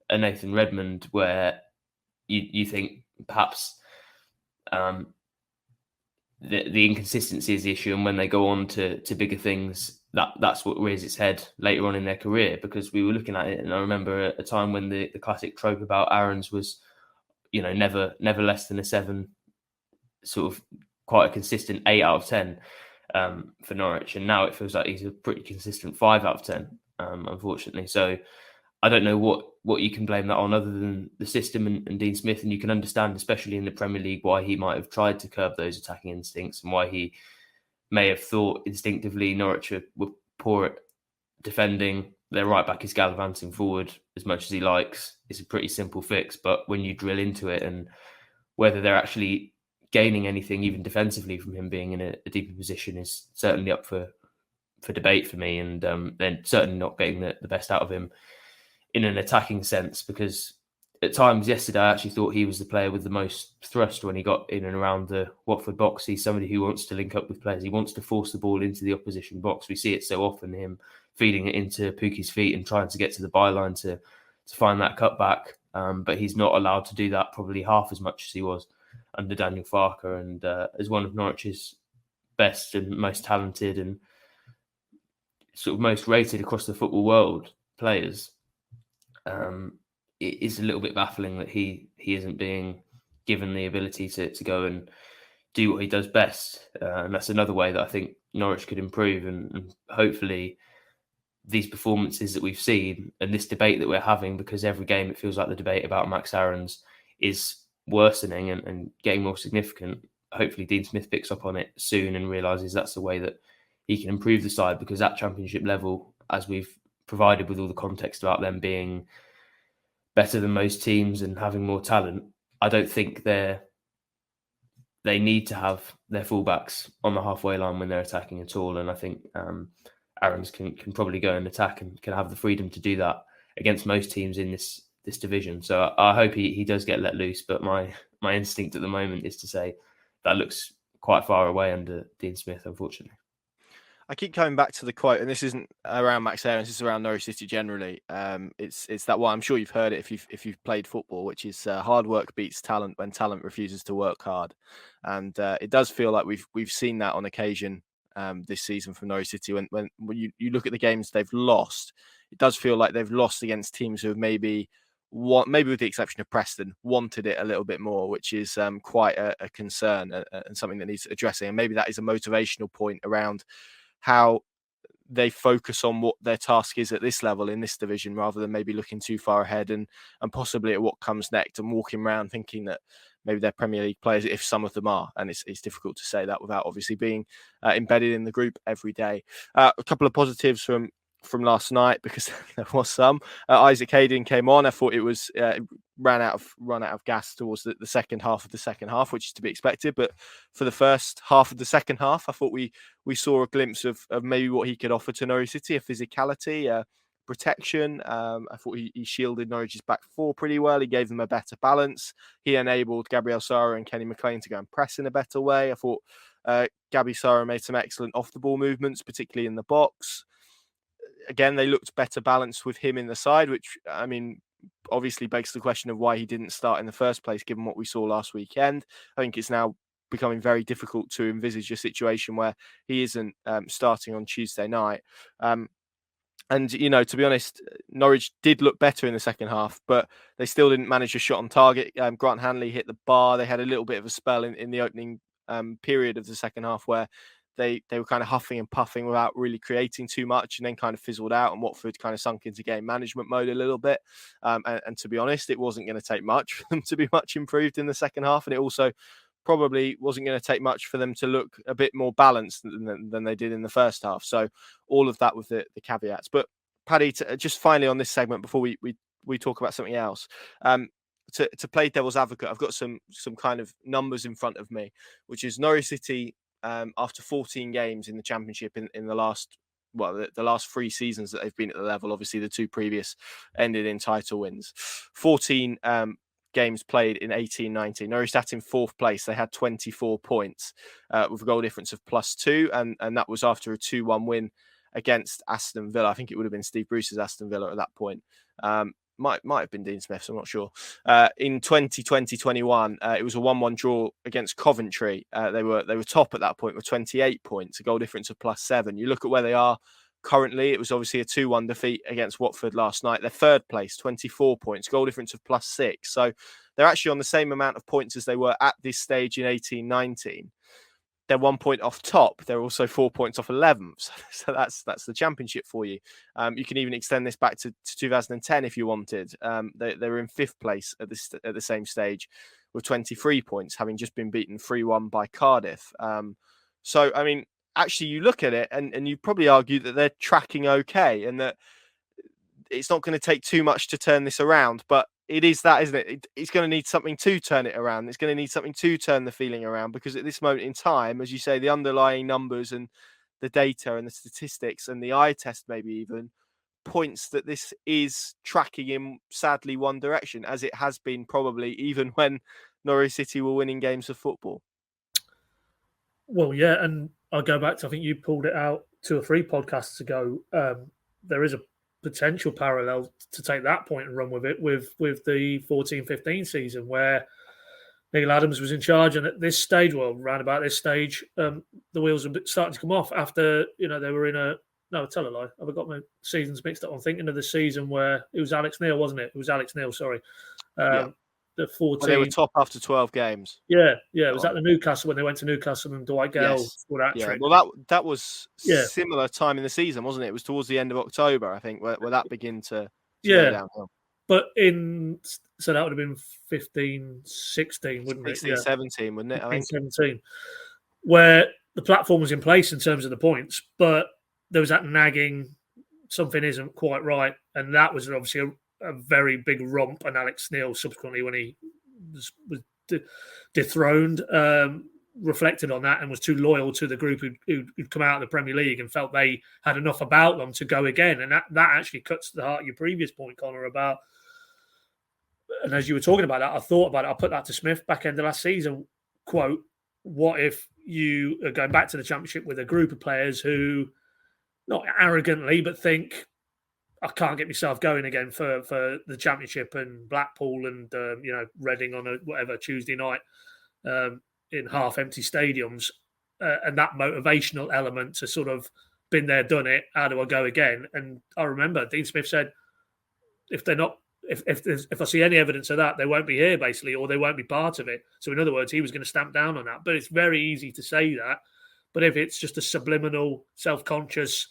a Nathan Redmond where you think perhaps the inconsistency is the issue, and when they go on to bigger things, that's what rears its head later on in their career. Because we were looking at it, and I remember a time when the classic trope about Aarons was, never less than a 7, sort of quite a consistent 8 out of 10 for Norwich, and now it feels like he's a pretty consistent 5 out of 10, unfortunately. So I don't know what you can blame that on other than the system and Dean Smith, and you can understand, especially in the Premier League, why he might have tried to curb those attacking instincts and why he may have thought instinctively Norwich were poor at defending. Their right back is gallivanting forward as much as he likes. It's a pretty simple fix, but when you drill into it and whether they're actually gaining anything, even defensively, from him being in a deeper position is certainly up for debate for me. And they're certainly not getting the best out of him in an attacking sense, because at times yesterday I actually thought he was the player with the most thrust when he got in and around the Watford box. He's somebody who wants to link up with players. He wants to force the ball into the opposition box. We see it so often, him feeding it into Pukki's feet and trying to get to the byline to find that cutback. But he's not allowed to do that probably half as much as he was under Daniel Farke. And as one of Norwich's best and most talented and sort of most rated across the football world players, it is a little bit baffling that he isn't being given the ability to go and do what he does best. And that's another way that I think Norwich could improve. And hopefully these performances that we've seen and this debate that we're having, because every game it feels like the debate about Max Aarons is worsening and getting more significant. Hopefully Dean Smith picks up on it soon and realises that's the way that he can improve the side, because at Championship level, as we've provided with all the context about them being better than most teams and having more talent, I don't think they need to have their fullbacks on the halfway line when they're attacking at all. And I think Aarons can probably go and attack and can have the freedom to do that against most teams in this division. So I hope he does get let loose. But my instinct at the moment is to say that looks quite far away under Dean Smith, unfortunately. I keep coming back to the quote, and this isn't around Max Aarons, it's around Norwich City generally. It's that one, I'm sure you've heard it if you've played football, which is hard work beats talent when talent refuses to work hard. And it does feel like we've seen that on occasion this season from Norwich City. When you look at the games they've lost, it does feel like they've lost against teams who have maybe with the exception of Preston, wanted it a little bit more, which is quite a concern and something that needs addressing. And maybe that is a motivational point around how they focus on what their task is at this level in this division, rather than maybe looking too far ahead and possibly at what comes next and walking around thinking that maybe they're Premier League players, if some of them are. And it's difficult to say that without obviously being embedded in the group every day. A couple of positives from from last night because there was some. Isaac Hayden came on. I thought it was run out of gas towards the second half of the second half, which is to be expected. But for the first half of the second half, I thought we saw a glimpse of maybe what he could offer to Norwich City: a physicality, protection. I thought he shielded Norwich's back four pretty well. He gave them a better balance. He enabled Gabriel Sara and Kenny McLean to go and press in a better way. I thought Gabby Sara made some excellent off-the-ball movements, particularly in the box. Again, they looked better balanced with him in the side, which, I mean, obviously begs the question of why he didn't start in the first place, given what we saw last weekend. I think it's now becoming very difficult to envisage a situation where he isn't starting on Tuesday night. And, you know, to be honest, Norwich did look better in the second half, but they still didn't manage a shot on target. Grant Hanley hit the bar. They had a little bit of a spell in the opening period of the second half where they were kind of huffing and puffing without really creating too much, and then kind of fizzled out, and Watford kind of sunk into game management mode a little bit. And to be honest, it wasn't going to take much for them to be much improved in the second half. And it also probably wasn't going to take much for them to look a bit more balanced than they did in the first half. So all of that with the caveats. But Paddy, just finally on this segment before we talk about something else, to play devil's advocate, I've got some kind of numbers in front of me, which is Norwich City after 14 games in the Championship in the last three seasons that they've been at the level. Obviously, the two previous ended in title wins. 14 games played in 18-19. Norwich sat in fourth place. They had 24 points with a goal difference of +2, and that was after a 2-1 win against Aston Villa. I think it would have been Steve Bruce's Aston Villa at that point. Might have been Dean Smith's, I'm not sure. In 2020-21, it was a 1-1 draw against Coventry. They were top at that point with 28 points, a goal difference of +7. You look at where they are currently, it was obviously a 2-1 defeat against Watford last night. They're third place, 24 points, goal difference of +6. So they're actually on the same amount of points as they were at this stage in 18-19. They're 1 point off top. They're also 4 points off 11th. So that's the Championship for you. You can even extend this back to 2010 if you wanted. They were in fifth place at the same stage with 23 points, having just been beaten 3-1 by Cardiff. So, I mean, actually, you look at it and you probably argue that they're tracking okay and that it's not going to take too much to turn this around. But it is that, isn't it? It's going to need something to turn it around. It's going to need something to turn the feeling around, because at this moment in time, as you say, the underlying numbers and the data and the statistics and the eye test maybe even points that this is tracking in, sadly, one direction, as it has been probably even when Norwich City were winning games of football. Well, yeah, and I'll go back to, I think you pulled it out 2 or 3 podcasts ago. There is a potential parallel to take that point and run with it with the 14-15 season, where Neil Adams was in charge, and at this stage, well, around about this stage, the wheels are starting to come off after, they were in tell a lie, I've got my seasons mixed up. I'm thinking of the season where it was Alex Neil, wasn't it? It was Alex Neil, sorry. The 14. Well, they were top after 12 games. Yeah. It was at the Newcastle, when they went to Newcastle and Dwight Gale scored that trick. Well, that was similar time in the season, wasn't it? It was towards the end of October, I think, where that began to go downhill. But so that would have been 15-16, wouldn't it? 16-17, wouldn't it? I think 17, where the platform was in place in terms of the points, but there was that nagging, something isn't quite right, and that was obviously a very big romp. And Alex Neil, subsequently, when he was dethroned, reflected on that and was too loyal to the group who'd come out of the Premier League and felt they had enough about them to go again. And that actually cuts to the heart of your previous point, Connor, about, and as you were talking about that, I thought about it. I put that to Smith back end of last season, quote, what if you are going back to the Championship with a group of players who, not arrogantly, but think, I can't get myself going again for the Championship, and Blackpool and Reading on a Tuesday night in half-empty stadiums, and that motivational element to sort of been there, done it. How do I go again? And I remember Dean Smith said, if they're not, if I see any evidence of that, they won't be here, basically, or they won't be part of it. So in other words, he was going to stamp down on that. But it's very easy to say that. But if it's just a subliminal, self-conscious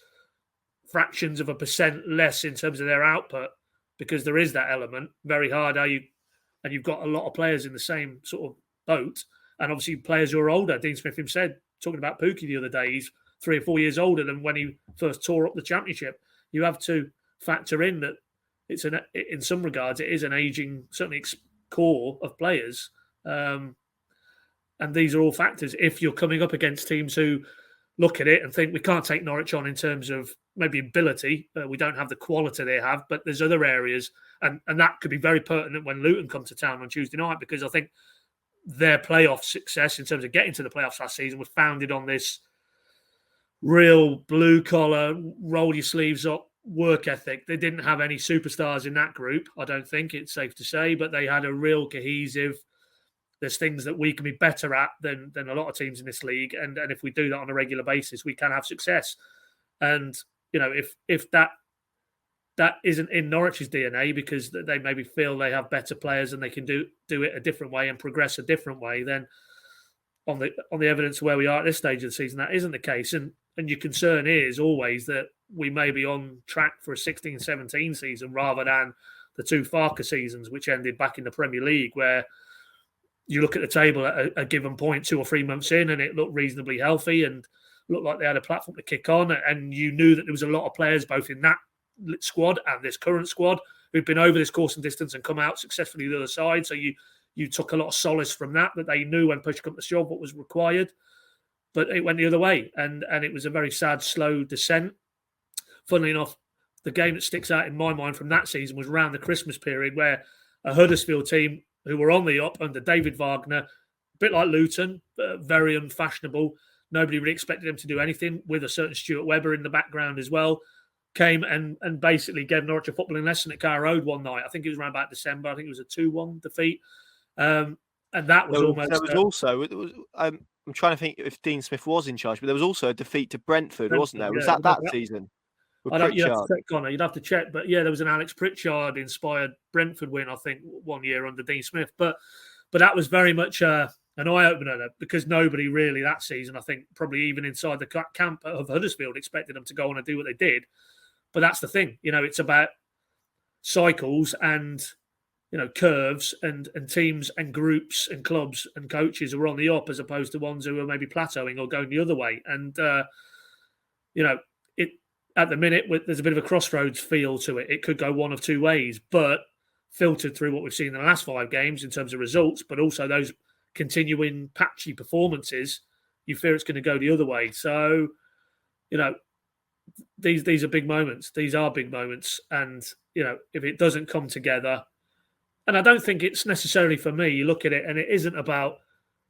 fractions of a percent less in terms of their output, because there is that element, very hard. And you've got a lot of players in the same sort of boat, and obviously players who are older. Dean Smith himself said, talking about Pookie the other day, he's 3 or 4 years older than when he first tore up the Championship. you have to factor in that in some regards, it is an aging, certainly core of players. And these are all factors. If you're coming up against teams who look at it and think we can't take Norwich on in terms of maybe ability, we don't have the quality they have, but there's other areas, and that could be very pertinent when Luton come to town on Tuesday night, because I think their playoff success in terms of getting to the playoffs last season was founded on this real blue-collar, roll your sleeves up work ethic. They didn't have any superstars in that group, I don't think it's safe to say, but they had a real cohesive, there's things that we can be better at than a lot of teams in this league, and if we do that on a regular basis, we can have success. And if that isn't in Norwich's DNA because they maybe feel they have better players and they can do it a different way and progress a different way, then on the evidence of where we are at this stage of the season, that isn't the case. And your concern is always that we may be on track for a 16-17 season rather than the two Farker seasons, which ended back in the Premier League, where you look at the table at a given point 2 or 3 months in and it looked reasonably healthy and looked like they had a platform to kick on. And you knew that there was a lot of players both in that squad and this current squad who've been over this course and distance and come out successfully the other side. So you took a lot of solace from that they knew when push come to shove what was required. But it went the other way. And it was a very sad, slow descent. Funnily enough, the game that sticks out in my mind from that season was around the Christmas period, where a Huddersfield team who were on the up under David Wagner, a bit like Luton, very unfashionable. Nobody really expected them to do anything, with a certain Stuart Weber in the background as well, came and basically gave Norwich a footballing lesson at Vicarage Road one night. I think it was around about December. I think it was a 2-1 defeat. And that was I'm trying to think if Dean Smith was in charge, but there was also a defeat to Brentford, wasn't there? Was yeah, that season? You'd have to check, Connor. You'd have to check. But yeah, there was an Alex Pritchard-inspired Brentford win, I think, one year under Dean Smith. But that was very much an eye-opener, because nobody really that season, I think, probably even inside the camp of Huddersfield, expected them to go on and do what they did. But that's the thing. It's about cycles and curves and teams and groups and clubs and coaches who are on the up, as opposed to ones who are maybe plateauing or going the other way. And at the minute, there's a bit of a crossroads feel to it. It could go one of two ways, but filtered through what we've seen in the last 5 games in terms of results, but also those continuing patchy performances, you fear it's going to go the other way. So, these are big moments. These are big moments. And, if it doesn't come together, and I don't think it's necessarily, for me, you look at it and it isn't about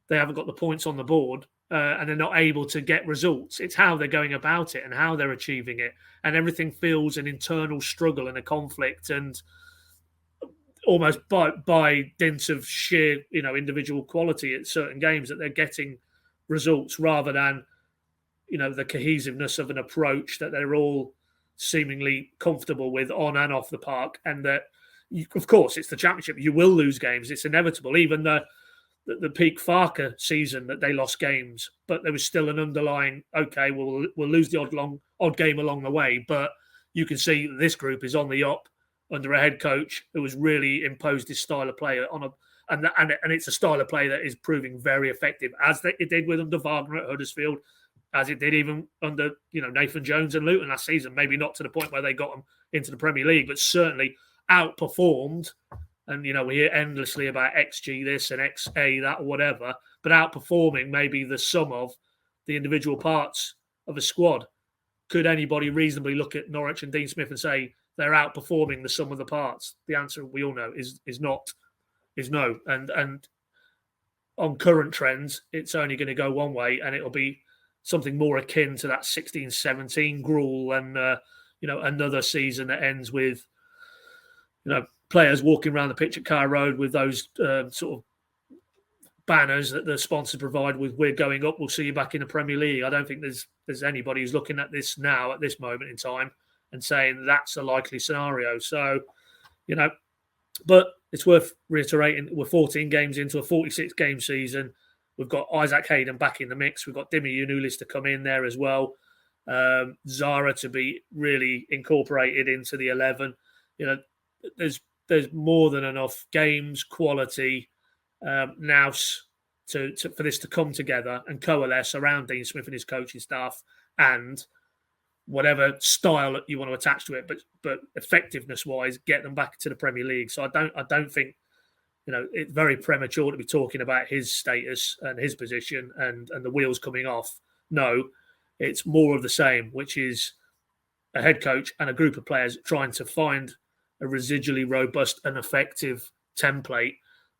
they haven't got the points on the board and they're not able to get results. It's how they're going about it and how they're achieving it. And everything feels an internal struggle and a conflict, and almost by dint of sheer, individual quality at certain games, that they're getting results rather than, the cohesiveness of an approach that they're all seemingly comfortable with on and off the park. And that, of course, it's the Championship. You will lose games. It's inevitable. Even the peak Farker season that they lost games, but there was still an underlying, okay, we'll lose the odd game along the way. But you can see this group is on the up under a head coach who has really imposed his style of play and it's a style of play that is proving very effective, as it did with under Wagner at Huddersfield, as it did even under Nathan Jones and Luton last season. Maybe not to the point where they got them into the Premier League, but certainly outperformed. And, we hear endlessly about XG this and XA that or whatever, but outperforming maybe the sum of the individual parts of a squad. Could anybody reasonably look at Norwich and Dean Smith and say they're outperforming the sum of the parts? The answer, we all know, is no. And on current trends, it's only going to go one way, and it'll be something more akin to that 16-17 gruel and, another season that ends with, players walking around the pitch at Car Road with those sort of banners that the sponsors provide with "We're going up, we'll see you back in the Premier League." I don't think there's anybody who's looking at this now at this moment in time and saying that's a likely scenario. So, but it's worth reiterating, we're 14 games into a 46-game season. We've got Isaac Hayden back in the mix. We've got Dimi Yunulis to come in there as well. Zara to be really incorporated into the 11. There's more than enough games, quality, now for this to come together and coalesce around Dean Smith and his coaching staff, and whatever style that you want to attach to it, but effectiveness wise, get them back to the Premier League. So I don't think, it's very premature to be talking about his status and his position and the wheels coming off. No, it's more of the same, which is a head coach and a group of players trying to find a residually robust and effective template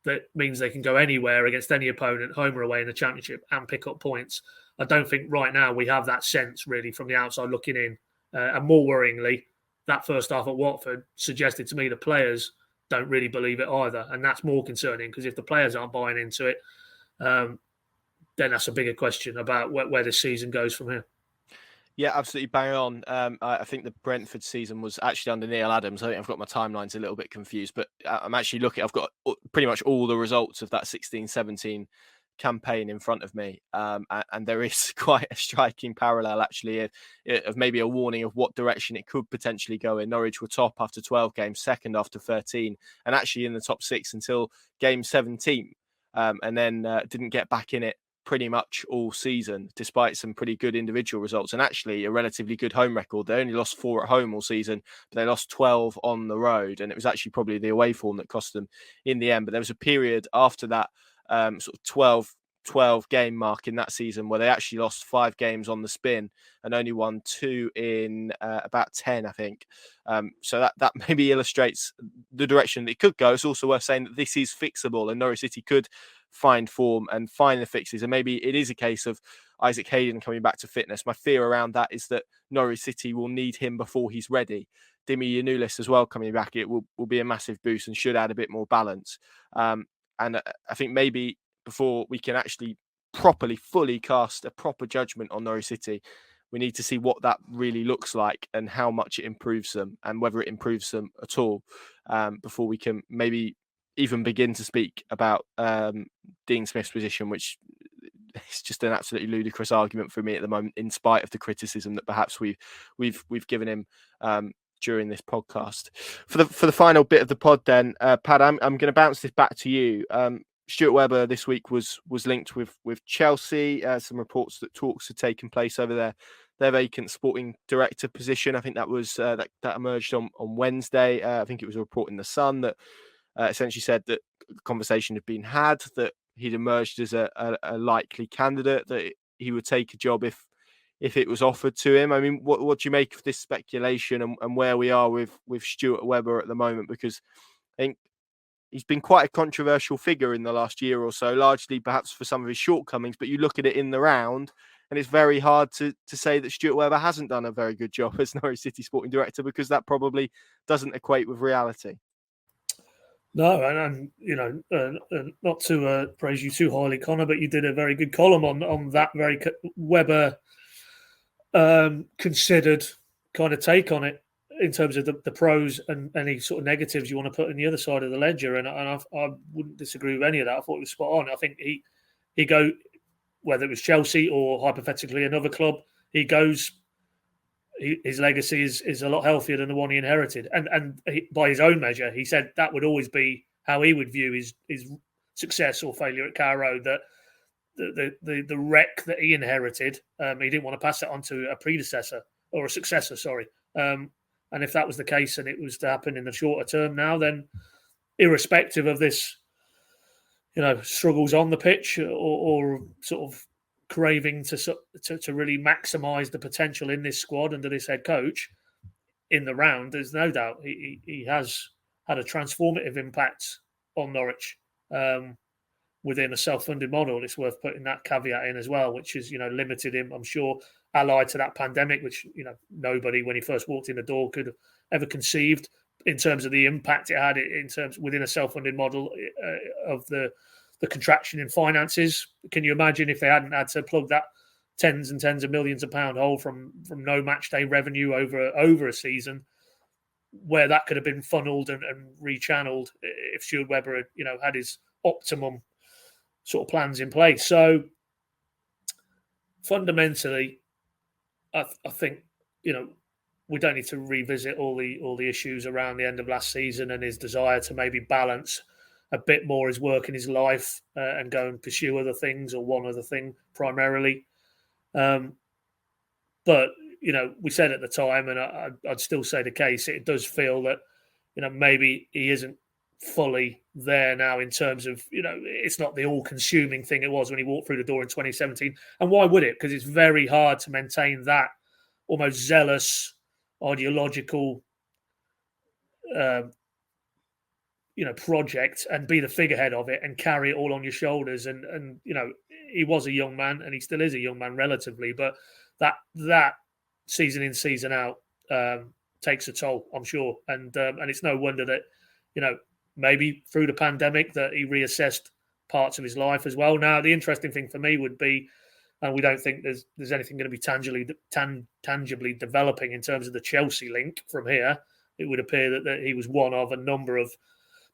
that means they can go anywhere against any opponent, home or away in the Championship, and pick up points. I don't think right now we have that sense really from the outside looking in. And more worryingly, that first half at Watford suggested to me the players don't really believe it either. And that's more concerning, because if the players aren't buying into it, then that's a bigger question about where this season goes from here. Yeah, absolutely bang on. I think the Brentford season was actually under Neil Adams. I think I've got my timelines a little bit confused, but I'm actually looking. I've got pretty much all the results of that 16-17 campaign in front of me, and there is quite a striking parallel actually of maybe a warning of what direction it could potentially go in. Norwich were top after 12 games, second after 13, and actually in the top 6 until game 17, and then didn't get back in it pretty much all season, despite some pretty good individual results and actually a relatively good home record. They only lost 4 at home all season, but they lost 12 on the road, and it was actually probably the away form that cost them in the end. But there was a period after that sort of 12 game mark in that season where they actually lost 5 games on the spin and only won 2 in about 10, I think. So that maybe illustrates the direction that it could go. It's also worth saying that this is fixable, and Norwich City could find form and find the fixes. And maybe it is a case of Isaac Hayden coming back to fitness. My fear around that is that Norwich City will need him before he's ready. Dimi Yanulis as well coming back, it will be a massive boost and should add a bit more balance. And I think maybe before we can actually properly, fully cast a proper judgment on Norwich City, we need to see what that really looks like and how much it improves them and whether it improves them at all, before we can maybe even begin to speak about Dean Smith's position, which is just an absolutely ludicrous argument for me at the moment, in spite of the criticism that perhaps we've given him during this podcast. For the final bit of the pod, then, Pad, I'm going to bounce this back to you. Stuart Weber this week was linked with Chelsea. Some reports that talks had taken place over their vacant sporting director position. I think that was that emerged on Wednesday. I think it was a report in the Sun that essentially said that conversation had been had, that he'd emerged as a likely candidate, that he would take a job if it was offered to him. I mean, what do you make of this speculation and where we are with Stuart Webber at the moment? Because I think he's been quite a controversial figure in the last year or so, largely perhaps for some of his shortcomings, but you look at it in the round and it's very hard to say that Stuart Webber hasn't done a very good job as Norwich City sporting director, because that probably doesn't equate with reality. No, and not to praise you too highly, Connor, but you did a very good column on that very Webber considered kind of take on it in terms of the pros and any sort of negatives you want to put in the other side of the ledger. And I wouldn't disagree with any of that. I thought it was spot on. I think he go, whether it was Chelsea or hypothetically another club, he goes. His legacy is a lot healthier than the one he inherited, and by his own measure, he said that would always be how he would view his success or failure at Carrow Road. That the wreck that he inherited, he didn't want to pass it on to a predecessor or a successor. Sorry, and if that was the case and it was to happen in the shorter term now, then irrespective of this, struggles on the pitch or sort of craving to really maximise the potential in this squad under this head coach in the round, there's no doubt he has had a transformative impact on Norwich within a self-funded model. It's worth putting that caveat in as well, which is limited him, I'm sure, allied to that pandemic, which nobody when he first walked in the door could have ever conceived in terms of the impact it had in terms within a self-funded model of the contraction in finances. Can you imagine if they hadn't had to plug that tens and tens of millions of pound hole from no match day revenue over a season, where that could have been funneled and rechanneled if Stuart Webber had his optimum sort of plans in place. So fundamentally, I think we don't need to revisit all the issues around the end of last season and his desire to maybe balance a bit more his work in his life and go and pursue other things or one other thing primarily. But we said at the time, and I'd still say the case, it does feel that, maybe he isn't fully there now in terms of, it's not the all-consuming thing it was when he walked through the door in 2017. And why would it? Because it's very hard to maintain that almost zealous, ideological, project and be the figurehead of it and carry it all on your shoulders. And he was a young man, and he still is a young man relatively, but that season in, season out takes a toll, I'm sure. And it's no wonder that, maybe through the pandemic that he reassessed parts of his life as well. Now, the interesting thing for me would be, and we don't think there's anything going to be tangibly developing in terms of the Chelsea link from here. It would appear that he was one of a number of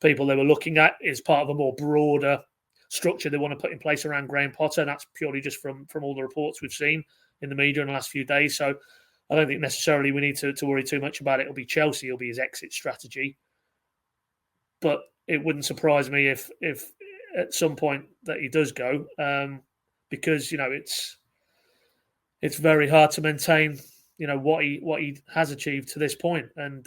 people they were looking at as part of a more broader structure they want to put in place around Graham Potter. And that's purely just from all the reports we've seen in the media in the last few days. So I don't think necessarily we need to worry too much about it. It'll be Chelsea, it'll be his exit strategy. But it wouldn't surprise me if at some point that he does go, because it's very hard to maintain what he has achieved to this point, and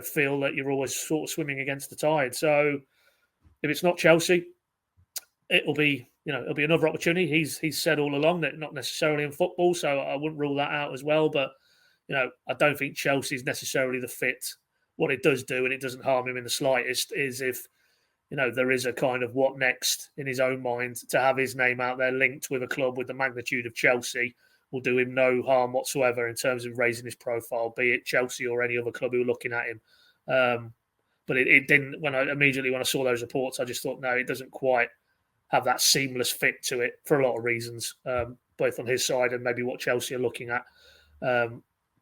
feel that you're always sort of swimming against the tide. So if it's not Chelsea, it'll be another opportunity. He's said all along that not necessarily in football, so I wouldn't rule that out as well. But I don't think Chelsea's necessarily the fit. What it does do, and it doesn't harm him in the slightest, is if there is a kind of what next in his own mind, to have his name out there linked with a club with the magnitude of Chelsea will do him no harm whatsoever in terms of raising his profile, be it Chelsea or any other club who are looking at him. But it didn't. When I saw those reports, I just thought, no, it doesn't quite have that seamless fit to it for a lot of reasons, both on his side and maybe what Chelsea are looking at.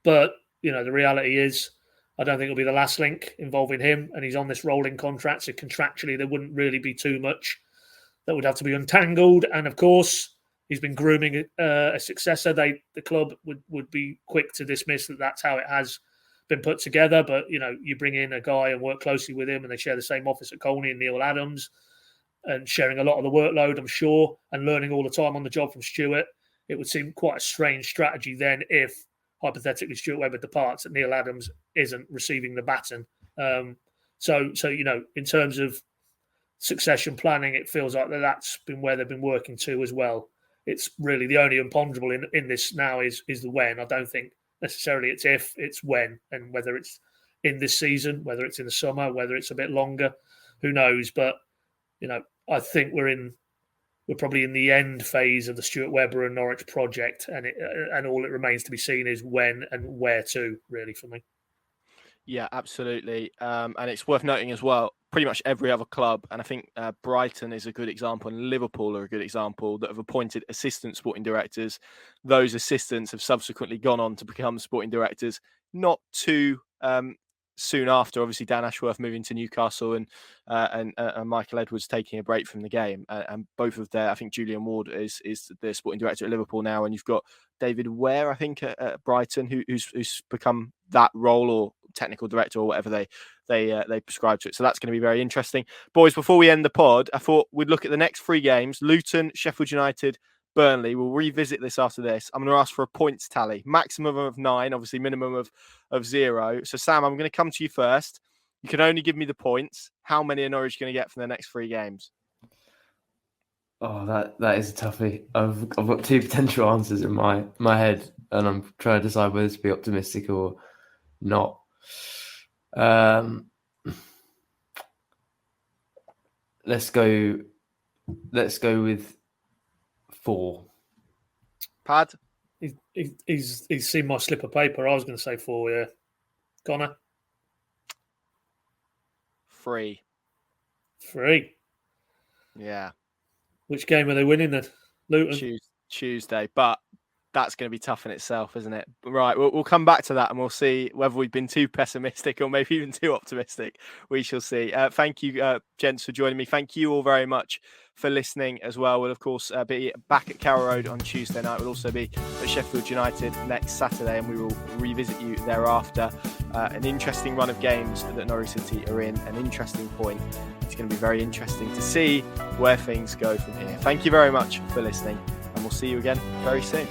But the reality is, I don't think it'll be the last link involving him, and he's on this rolling contract, so contractually there wouldn't really be too much that would have to be untangled. And of course, he's been grooming a successor. The club would be quick to dismiss that that's how it has been put together. But you bring in a guy and work closely with him, and they share the same office at Colney and Neil Adams, and sharing a lot of the workload, I'm sure, and learning all the time on the job from Stuart. It would seem quite a strange strategy then if, hypothetically, Stuart Weber departs and Neil Adams isn't receiving the baton. So in terms of succession planning, it feels like that's been where they've been working to as well. It's really the only imponderable in this now is the when. I don't think necessarily it's if, it's when, and whether it's in this season, whether it's in the summer, whether it's a bit longer, who knows? But I think we're probably in the end phase of the Stuart Webber and Norwich project, and all it remains to be seen is when and where to, really, for me. Yeah, absolutely. And it's worth noting as well, pretty much every other club, and I think Brighton is a good example, and Liverpool are a good example, that have appointed assistant sporting directors. Those assistants have subsequently gone on to become sporting directors, not too soon after. Obviously, Dan Ashworth moving to Newcastle and Michael Edwards taking a break from the game, and both of their, I think Julian Ward is the sporting director at Liverpool now, and you've got David Ware, I think, at Brighton, who's become that role, or technical director, or whatever they prescribe to it. So that's going to be very interesting. Boys, before we end the pod, I thought we'd look at the next 3 games: Luton, Sheffield United, Burnley. We'll revisit this after this. I'm going to ask for a points tally, maximum of 9, obviously minimum of 0. So Sam, I'm going to come to you first. You can only give me the points. How many are Norwich going to get from the next 3 games? Oh, that is a toughie. I've got 2 potential answers in my head, and I'm trying to decide whether to be optimistic or not. Let's go with 4. Pad? He's seen my slip of paper. I was going to say 4, yeah. Connor? 3. 3. Yeah. Which game are they winning then? Luton? Tuesday, but that's going to be tough in itself, isn't it? Right, we'll come back to that, and we'll see whether we've been too pessimistic or maybe even too optimistic. We shall see. Thank you, gents, for joining me. Thank you all very much for listening as well. We'll, of course, be back at Carrow Road on Tuesday night. We'll also be at Sheffield United next Saturday, and we will revisit you thereafter. An interesting run of games that Norwich City are in, an interesting point. It's going to be very interesting to see where things go from here. Thank you very much for listening, and we'll see you again very soon.